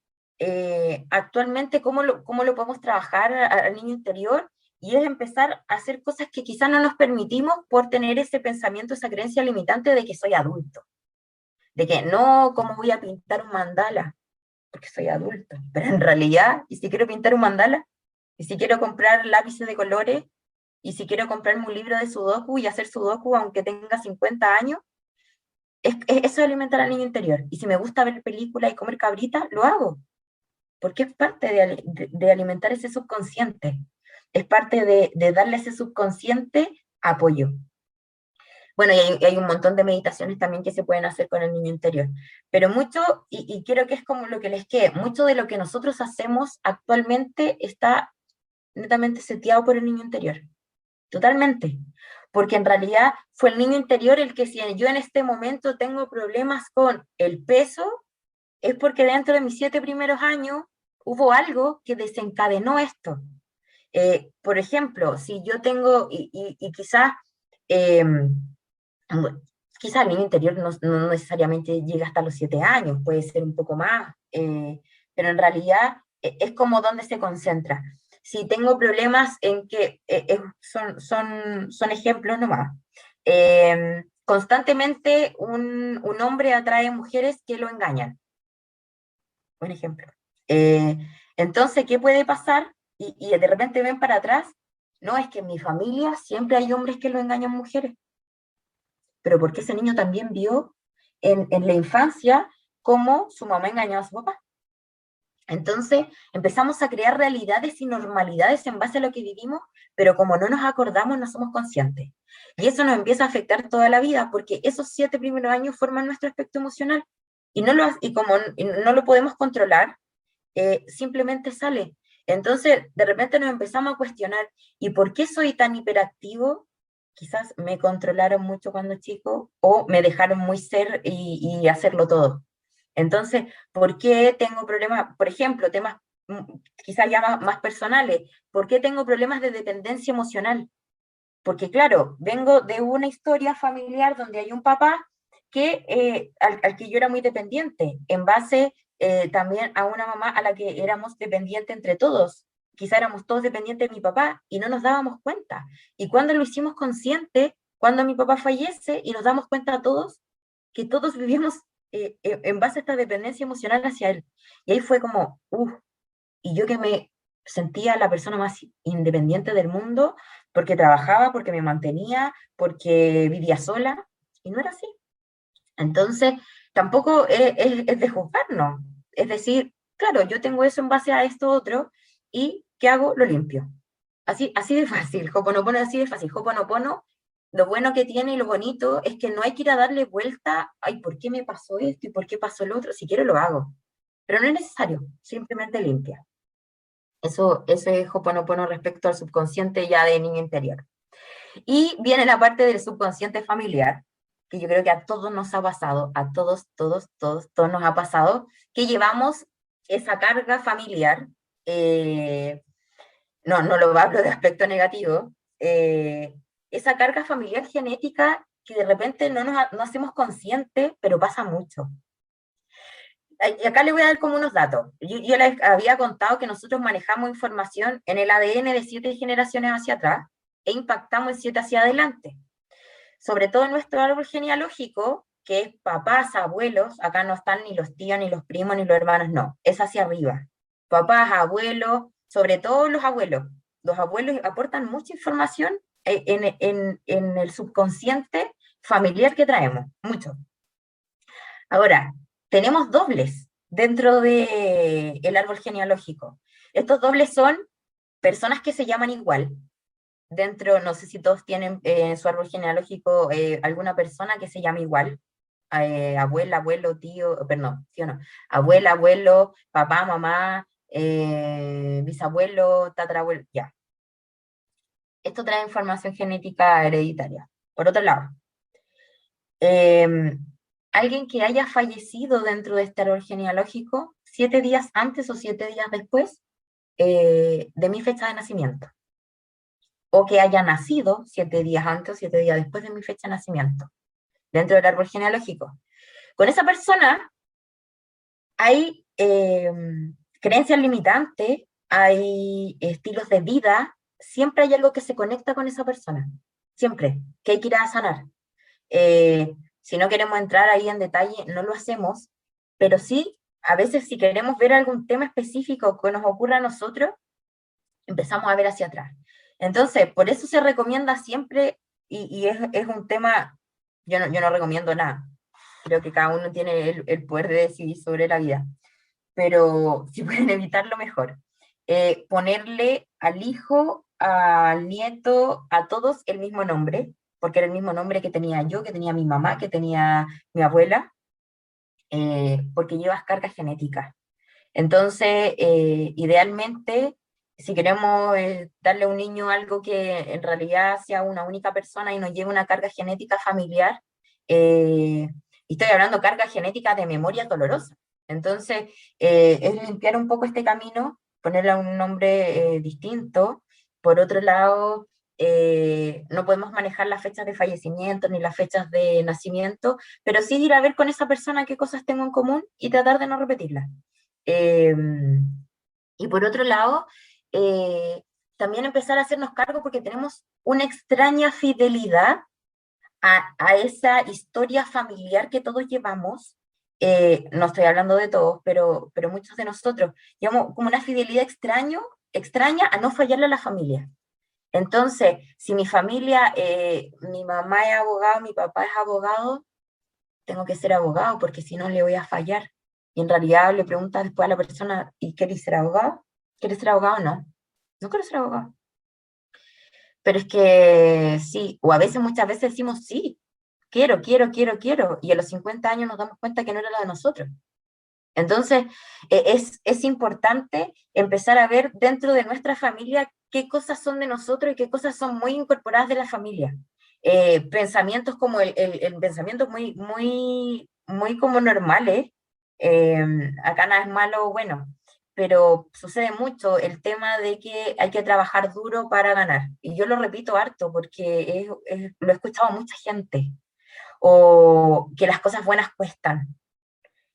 actualmente, ¿cómo lo podemos trabajar al niño interior? Y es empezar a hacer cosas que quizás no nos permitimos por tener ese pensamiento, esa creencia limitante de que soy adulto. De que no, ¿cómo voy a pintar un mandala? Porque soy adulto. Pero en realidad, ¿y si quiero pintar un mandala? ¿Y si quiero comprar lápices de colores? ¿Y si quiero comprarme un libro de sudoku y hacer sudoku aunque tenga 50 años? Eso es alimentar al niño interior. Y si me gusta ver películas y comer cabrita, lo hago. Porque es parte de alimentar ese subconsciente. Es parte de darle a ese subconsciente apoyo. Bueno, y hay un montón de meditaciones también que se pueden hacer con el niño interior. Pero mucho, y creo que es como lo que les quede, mucho de lo que nosotros hacemos actualmente está netamente seteado por el niño interior. Totalmente. Porque en realidad fue el niño interior el que, si yo en este momento tengo problemas con el peso, es porque dentro de mis 7 primeros años hubo algo que desencadenó esto. Por ejemplo, si yo tengo, y quizás, quizás el niño interior no necesariamente llega hasta los 7 años, puede ser un poco más, pero en realidad es como donde se concentra. Si tengo problemas en que son ejemplos nomás. Constantemente un hombre atrae mujeres que lo engañan. Buen ejemplo. Entonces, ¿qué puede pasar? Y de repente ven para atrás, no, es que en mi familia siempre hay hombres que lo engañan mujeres. Pero porque ese niño también vio en la infancia cómo su mamá engañaba a su papá. Entonces empezamos a crear realidades y normalidades en base a lo que vivimos, pero como no nos acordamos, no somos conscientes. Y eso nos empieza a afectar toda la vida, porque esos 7 primeros años forman nuestro aspecto emocional. Y como no lo podemos controlar, simplemente sale. Entonces, de repente nos empezamos a cuestionar, ¿y por qué soy tan hiperactivo? Quizás me controlaron mucho cuando chico, o me dejaron muy ser y hacerlo todo. Entonces, ¿por qué tengo problemas? Por ejemplo, temas quizás ya más personales. ¿Por qué tengo problemas de dependencia emocional? Porque claro, vengo de una historia familiar donde hay un papá al que yo era muy dependiente, en base también a una mamá a la que éramos dependientes entre todos. Quizá éramos todos dependientes de mi papá y no nos dábamos cuenta. Y cuando lo hicimos consciente, cuando mi papá fallece y nos damos cuenta todos que todos vivíamos en base a esta dependencia emocional hacia él. Y ahí fue como, y yo que me sentía la persona más independiente del mundo, porque trabajaba, porque me mantenía, porque vivía sola, y no era así. Entonces, tampoco es de juzgarnos. Es decir, claro, yo tengo eso en base a esto otro, y ¿qué hago? Lo limpio. Así de fácil. Hoponopono es así de fácil. Hoponopono, lo bueno que tiene y lo bonito es que no hay que ir a darle vuelta, ay, ¿por qué me pasó esto y por qué pasó lo otro? Si quiero lo hago. Pero no es necesario, simplemente limpia. Eso es Hoponopono respecto al subconsciente ya de niño interior. Y viene la parte del subconsciente familiar, que yo creo que a todos nos ha pasado, a todos nos ha pasado, que llevamos esa carga familiar, no lo hablo de aspecto negativo, esa carga familiar genética que de repente no hacemos consciente, pero pasa mucho. Y acá le voy a dar como unos datos. Yo les había contado que nosotros manejamos información en el ADN de 7 generaciones hacia atrás e impactamos en 7 hacia adelante. Sobre todo en nuestro árbol genealógico, que es papás, abuelos, acá no están ni los tíos, ni los primos, ni los hermanos, no, es hacia arriba. Papás, abuelos, sobre todo los abuelos. Los abuelos aportan mucha información en el subconsciente familiar que traemos, mucho. Ahora, tenemos dobles dentro del árbol genealógico. Estos dobles son personas que se llaman igual. Dentro, no sé si todos tienen en su árbol genealógico alguna persona que se llama igual. Abuela, abuelo, tío, perdón, tío no. Abuela, abuelo, papá, mamá, bisabuelo, tatarabuelo, ya. Esto trae información genética hereditaria. Por otro lado, alguien que haya fallecido dentro de este árbol genealógico 7 días antes o 7 días después de mi fecha de nacimiento, o que haya nacido 7 días antes o 7 días después de mi fecha de nacimiento, dentro del árbol genealógico. Con esa persona hay creencias limitantes, hay estilos de vida, siempre hay algo que se conecta con esa persona, siempre, que hay que ir a sanar. Si no queremos entrar ahí en detalle, no lo hacemos, pero sí, a veces si queremos ver algún tema específico que nos ocurra a nosotros, empezamos a ver hacia atrás. Entonces, por eso se recomienda siempre, y es un tema, yo no recomiendo nada, creo que cada uno tiene el poder de decidir sobre la vida, pero si pueden evitarlo mejor. Ponerle al hijo, al nieto, a todos el mismo nombre, porque era el mismo nombre que tenía yo, que tenía mi mamá, que tenía mi abuela, porque llevas cargas genéticas. Entonces, idealmente, si queremos darle a un niño algo que en realidad sea una única persona y nos lleve una carga genética familiar, y estoy hablando carga genética de memoria dolorosa. Entonces, es limpiar un poco este camino, ponerle un nombre distinto. Por otro lado, no podemos manejar las fechas de fallecimiento ni las fechas de nacimiento, pero sí ir a ver con esa persona qué cosas tengo en común y tratar de no repetirlas. Y por otro lado, también empezar a hacernos cargo porque tenemos una extraña fidelidad a esa historia familiar que todos llevamos. No estoy hablando de todos, pero muchos de nosotros llevamos como una fidelidad extraña a no fallarle a la familia. Entonces, si mi familia, mi mamá es abogado, mi papá es abogado, tengo que ser abogado porque si no le voy a fallar. Y en realidad le preguntas después a la persona, ¿y quieres ser abogado? ¿Quieres ser abogado? No, no quiero ser abogado. Pero es que sí, o a veces, muchas veces decimos sí, quiero, y a los 50 años nos damos cuenta que no era lo de nosotros. Entonces, es importante empezar a ver dentro de nuestra familia qué cosas son de nosotros y qué cosas son muy incorporadas de la familia. Pensamientos como el pensamiento muy como normales, acá nada es malo o bueno, pero sucede mucho el tema de que hay que trabajar duro para ganar. Y yo lo repito harto porque lo he escuchado a mucha gente. o que las cosas buenas cuestan.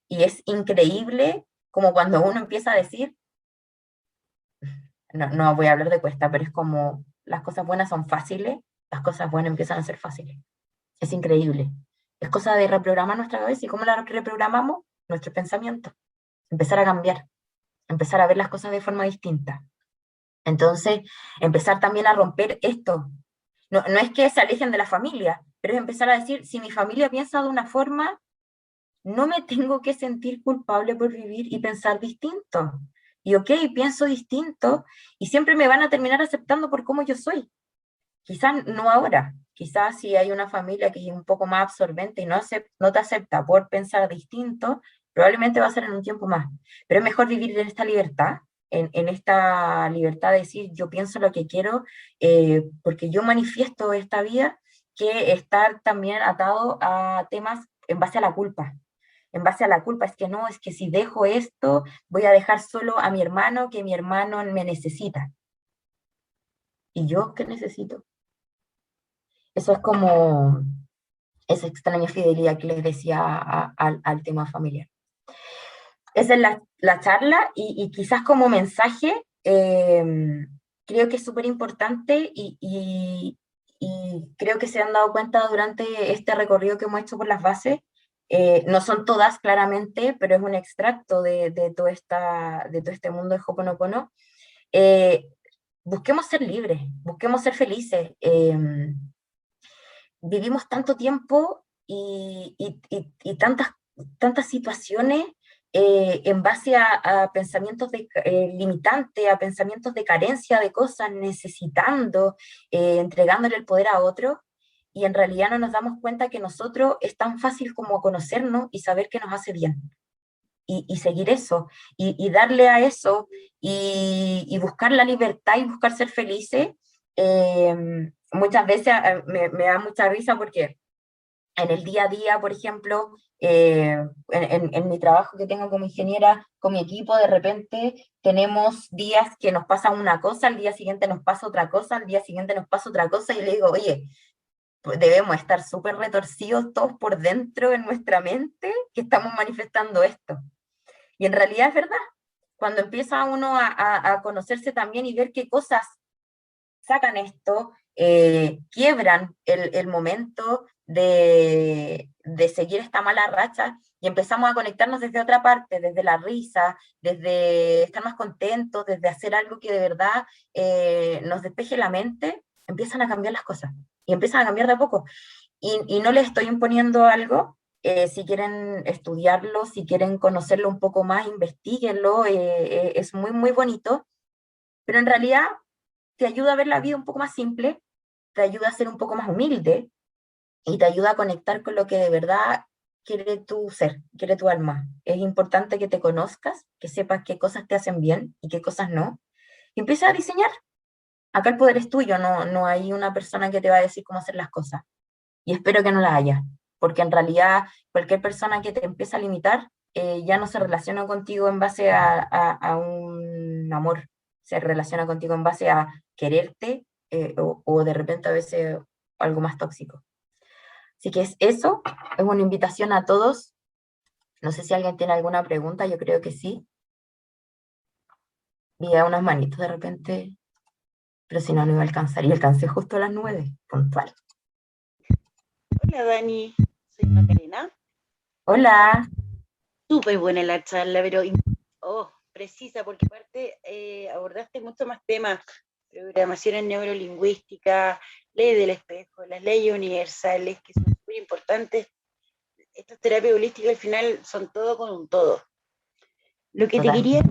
Y es increíble como cuando uno empieza a decir, no voy a hablar de cuesta, pero es como las cosas buenas son fáciles, las cosas buenas empiezan a ser fáciles. Es increíble. Es cosa de reprogramar nuestra cabeza. ¿Y cómo la reprogramamos? Nuestro pensamiento. Empezar a cambiar, empezar a ver las cosas de forma distinta. Entonces, empezar también a romper esto. No es que se alejen de la familia, pero es empezar a decir, si mi familia piensa de una forma, no me tengo que sentir culpable por vivir y pensar distinto. Y ok, pienso distinto y siempre me van a terminar aceptando por cómo yo soy. Quizás no ahora, quizás si hay una familia que es un poco más absorbente y no te acepta por pensar distinto, probablemente va a ser en un tiempo más. Pero es mejor vivir en esta libertad, en esta libertad de decir yo pienso lo que quiero, porque yo manifiesto esta vida, que estar también atado a temas en base a la culpa. En base a la culpa, es que no, es que si dejo esto, voy a dejar solo a mi hermano, que mi hermano me necesita. ¿Y yo qué necesito? Eso es como esa extraña fidelidad que les decía al tema familiar. Esa es la charla y quizás como mensaje, creo que es súper importante y creo que se han dado cuenta durante este recorrido que hemos hecho por las bases. No son todas claramente, pero es un extracto de todo este mundo de Ho'oponopono. Eh, Busquemos ser libres, busquemos ser felices. Vivimos tanto tiempo y tantas situaciones en base a pensamientos limitantes, a pensamientos de carencia de cosas, necesitando, entregándole el poder a otros, y en realidad no nos damos cuenta que nosotros es tan fácil como conocernos y saber qué nos hace bien. Y seguir eso, y darle a eso, y buscar la libertad y buscar ser felices. Muchas veces me da mucha risa porque en el día a día, por ejemplo, en mi trabajo que tengo como ingeniera, con mi equipo, de repente tenemos días que nos pasa una cosa, al día siguiente nos pasa otra cosa, al día siguiente nos pasa otra cosa, y le digo, oye, pues debemos estar súper retorcidos todos por dentro en nuestra mente que estamos manifestando esto. Y en realidad es verdad, cuando empieza uno a conocerse también y ver qué cosas sacan esto, quiebran el momento de seguir esta mala racha y empezamos a conectarnos desde otra parte, desde la risa, desde estar más contentos, desde hacer algo que de verdad nos despeje la mente, empiezan a cambiar las cosas y empiezan a cambiar de a poco. Y no les estoy imponiendo algo. Si quieren estudiarlo, si quieren conocerlo un poco más, investiguenlo, es muy, muy bonito, pero en realidad te ayuda a ver la vida un poco más simple, te ayuda a ser un poco más humilde y te ayuda a conectar con lo que de verdad quiere tu ser, quiere tu alma. Es importante que te conozcas, que sepas qué cosas te hacen bien y qué cosas no, y empieza a diseñar. Acá el poder es tuyo, no hay una persona que te va a decir cómo hacer las cosas. Y espero que no la haya, porque en realidad cualquier persona que te empieza a limitar ya no se relaciona contigo en base a un amor, se relaciona contigo en base a quererte o de repente a veces algo más tóxico. Así que eso, es una invitación a todos. No sé si alguien tiene alguna pregunta, yo creo que sí. Vi a unas manitos de repente, pero si no, no iba a alcanzar. Y alcancé justo a las 9, puntual. Hola Dani, soy Macarena. Hola. Súper buena la charla, pero precisa, porque aparte abordaste mucho más temas, programación neurolingüística, ley del espejo, las leyes universales, que son muy importantes. Estas terapias holísticas al final son todo con un todo. Lo que te quería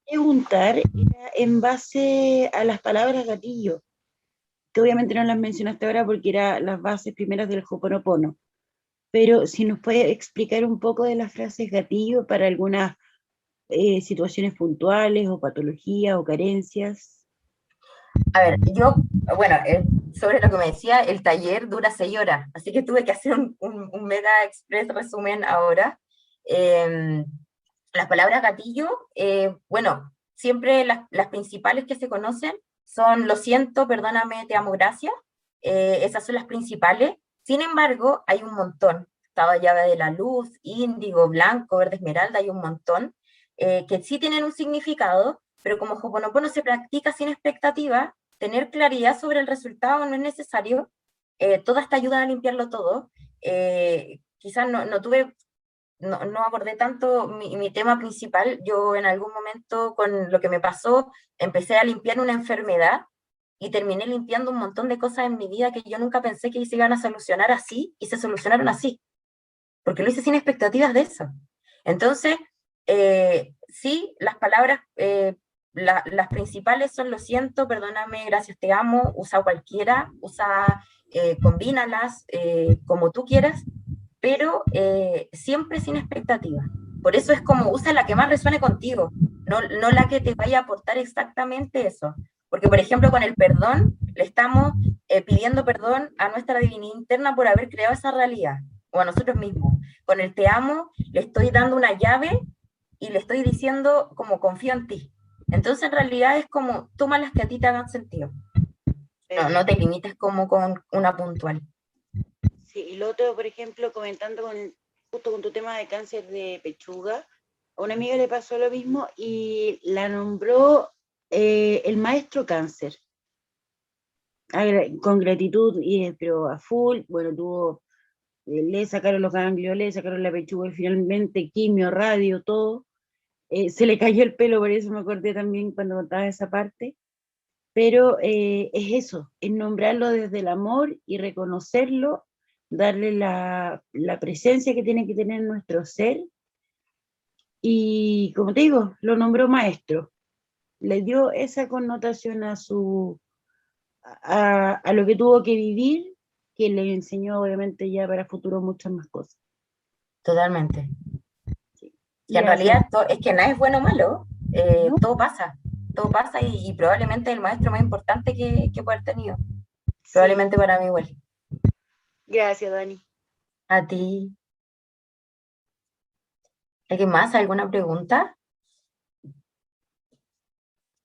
preguntar era en base a las palabras gatillo, que obviamente no las mencionaste ahora porque eran las bases primeras del Ho'oponopono. Pero si nos puede explicar un poco de las frases gatillo para algunas situaciones puntuales o patologías o carencias. A ver, bueno, sobre lo que me decía, el taller dura 6 horas, así que tuve que hacer un mega express resumen ahora. Las palabras gatillo, bueno, siempre las principales que se conocen son lo siento, perdóname, te amo, gracias. Esas son las principales. Sin embargo, hay un montón. Estaba llave de la luz, índigo, blanco, verde esmeralda, hay un montón, que sí tienen un significado, pero como Ho'oponopono se practica sin expectativa, tener claridad sobre el resultado no es necesario. Toda esta ayuda a limpiarlo todo. Quizás no abordé tanto mi tema principal. Yo en algún momento con lo que me pasó, empecé a limpiar una enfermedad y terminé limpiando un montón de cosas en mi vida que yo nunca pensé que se iban a solucionar así, y se solucionaron así, porque lo hice sin expectativas de eso. Entonces, sí, las palabras, las principales son lo siento, perdóname, gracias, te amo, usa cualquiera, combínalas como tú quieras, pero siempre sin expectativas. Por eso es como usa la que más resuene contigo, no la que te vaya a aportar exactamente eso. Porque, por ejemplo, con el perdón, le estamos pidiendo perdón a nuestra divinidad interna por haber creado esa realidad, o a nosotros mismos. Con el te amo, le estoy dando una llave y le estoy diciendo como confío en ti. Entonces, en realidad es como, toma las que a ti te hagan sentido. No te limites como con una puntual. Sí, y lo otro, por ejemplo, comentando justo con tu tema de cáncer de pechuga, a una amiga le pasó lo mismo y la nombró el maestro cáncer. Con gratitud, pero a full, bueno, le sacaron los ganglios, le sacaron la pechuga y finalmente quimio, radio, todo. Se le cayó el pelo, por eso me acordé también cuando contaba esa parte. Pero es eso, es nombrarlo desde el amor y reconocerlo, darle la presencia que tiene que tener nuestro ser. Y como te digo, lo nombró maestro. Le dio esa connotación a lo que tuvo que vivir, que le enseñó obviamente ya para futuro muchas más cosas. Totalmente. Sí. Que en realidad es que nada es bueno o malo, ¿no? Todo pasa y probablemente el maestro más importante que puede haber tenido. Sí. Probablemente para mí igual. Gracias, Dani. A ti. ¿Alguien más? ¿Alguna pregunta?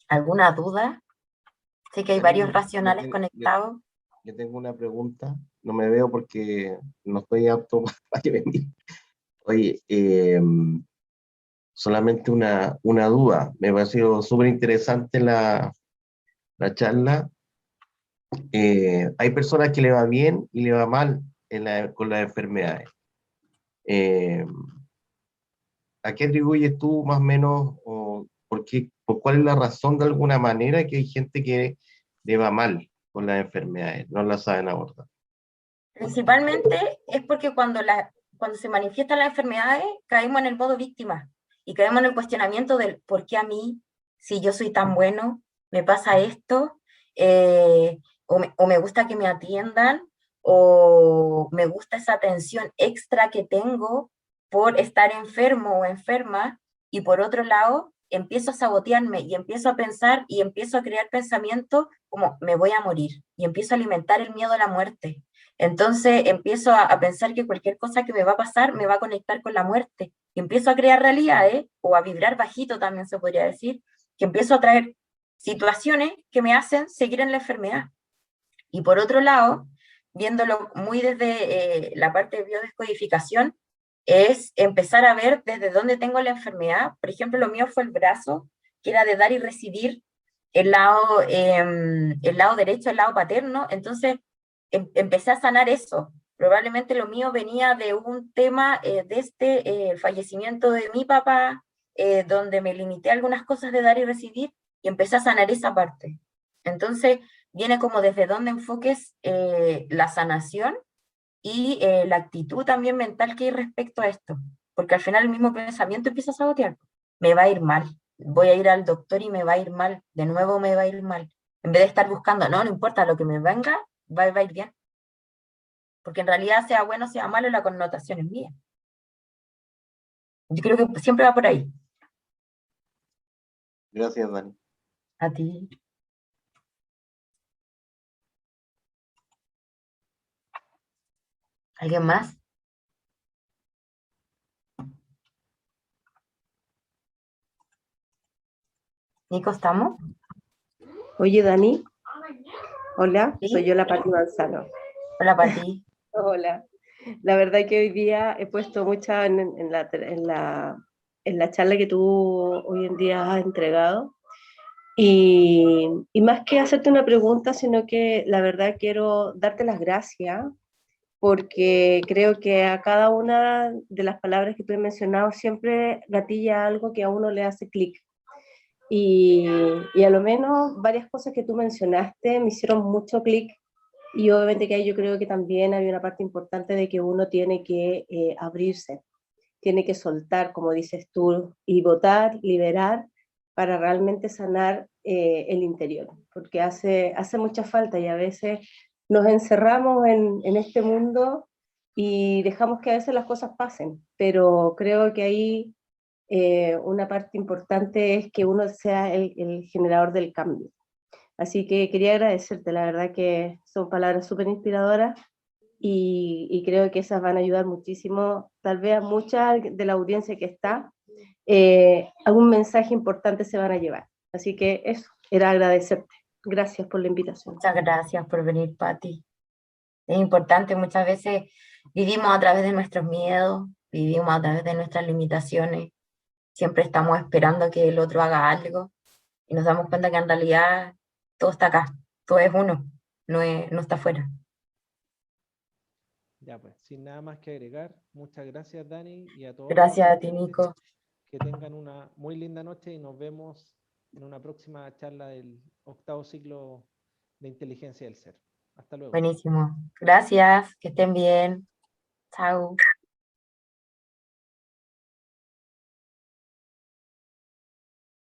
¿Alguna duda? Sé que hay varios racionales conectados. Yo tengo una pregunta, no me veo porque no estoy apto para que venga. Oye, solamente una duda, me pareció súper interesante la charla. Hay personas que le va bien y le va mal con las enfermedades. ¿A qué atribuyes tú más o menos, o por cuál es la razón de alguna manera que hay gente que le va mal con las enfermedades, no la saben abordar? Principalmente es porque cuando se manifiestan las enfermedades caemos en el modo víctima y caemos en el cuestionamiento del ¿por qué a mí? Si yo soy tan bueno, me pasa esto, o me gusta que me atiendan, o me gusta esa atención extra que tengo por estar enfermo o enferma, y por otro lado empiezo a sabotearme y empiezo a pensar y empiezo a crear pensamientos como me voy a morir, y empiezo a alimentar el miedo a la muerte. Entonces empiezo a pensar que cualquier cosa que me va a pasar me va a conectar con la muerte. Y empiezo a crear realidades, o a vibrar bajito también se podría decir, que empiezo a traer situaciones que me hacen seguir en la enfermedad. Y por otro lado, viéndolo muy desde la parte de biodescodificación, es empezar a ver desde dónde tengo la enfermedad. Por ejemplo, lo mío fue el brazo, que era de dar y recibir, el lado derecho, el lado paterno. Entonces empecé a sanar eso. Probablemente lo mío venía de un tema de el fallecimiento de mi papá, donde me limité a algunas cosas de dar y recibir, y empecé a sanar esa parte. Entonces viene como desde donde enfoques la sanación y la actitud también mental que hay respecto a esto, porque al final el mismo pensamiento empieza a sabotear. Me va a ir mal, voy a ir al doctor y me va a ir mal, de nuevo me va a ir mal. En vez de estar buscando, no importa lo que me venga, va a ir bien. Porque en realidad, sea bueno, sea malo, la connotación es mía. Yo creo que siempre va por ahí. Gracias, Dani. A ti. ¿Alguien más? Nico, ¿estamos? Oye, Dani. Hola, ¿Sí? soy yo la Pati Manzano. Hola, Pati. Hola. La verdad que hoy día he puesto mucha en la charla que tú hoy en día has entregado. Y más que hacerte una pregunta, sino que la verdad quiero darte las gracias porque creo que a cada una de las palabras que tú has mencionado siempre gatilla algo que a uno le hace clic. Y a lo menos varias cosas que tú mencionaste me hicieron mucho clic y obviamente que ahí yo creo que también hay una parte importante de que uno tiene que abrirse, tiene que soltar, como dices tú, y votar, liberar para realmente sanar el interior, porque hace mucha falta y a veces nos encerramos en este mundo y dejamos que a veces las cosas pasen, pero creo que ahí una parte importante es que uno sea el generador del cambio. Así que quería agradecerte, la verdad que son palabras súper inspiradoras y creo que esas van a ayudar muchísimo, tal vez a mucha de la audiencia que está, algún mensaje importante se van a llevar. Así que eso, era agradecerte. Gracias por la invitación. Muchas gracias por venir, Patti. Es importante, muchas veces vivimos a través de nuestros miedos, vivimos a través de nuestras limitaciones, siempre estamos esperando que el otro haga algo y nos damos cuenta que en realidad todo está acá, todo es uno, no está afuera. Ya pues, sin nada más que agregar, muchas gracias Dani y a todos los Gracias a ti, asistentes. Nico. Que tengan una muy linda noche y nos vemos en una próxima charla del 8º ciclo de Inteligencia del Ser. Hasta luego. Buenísimo. Gracias, que estén bien. Chao.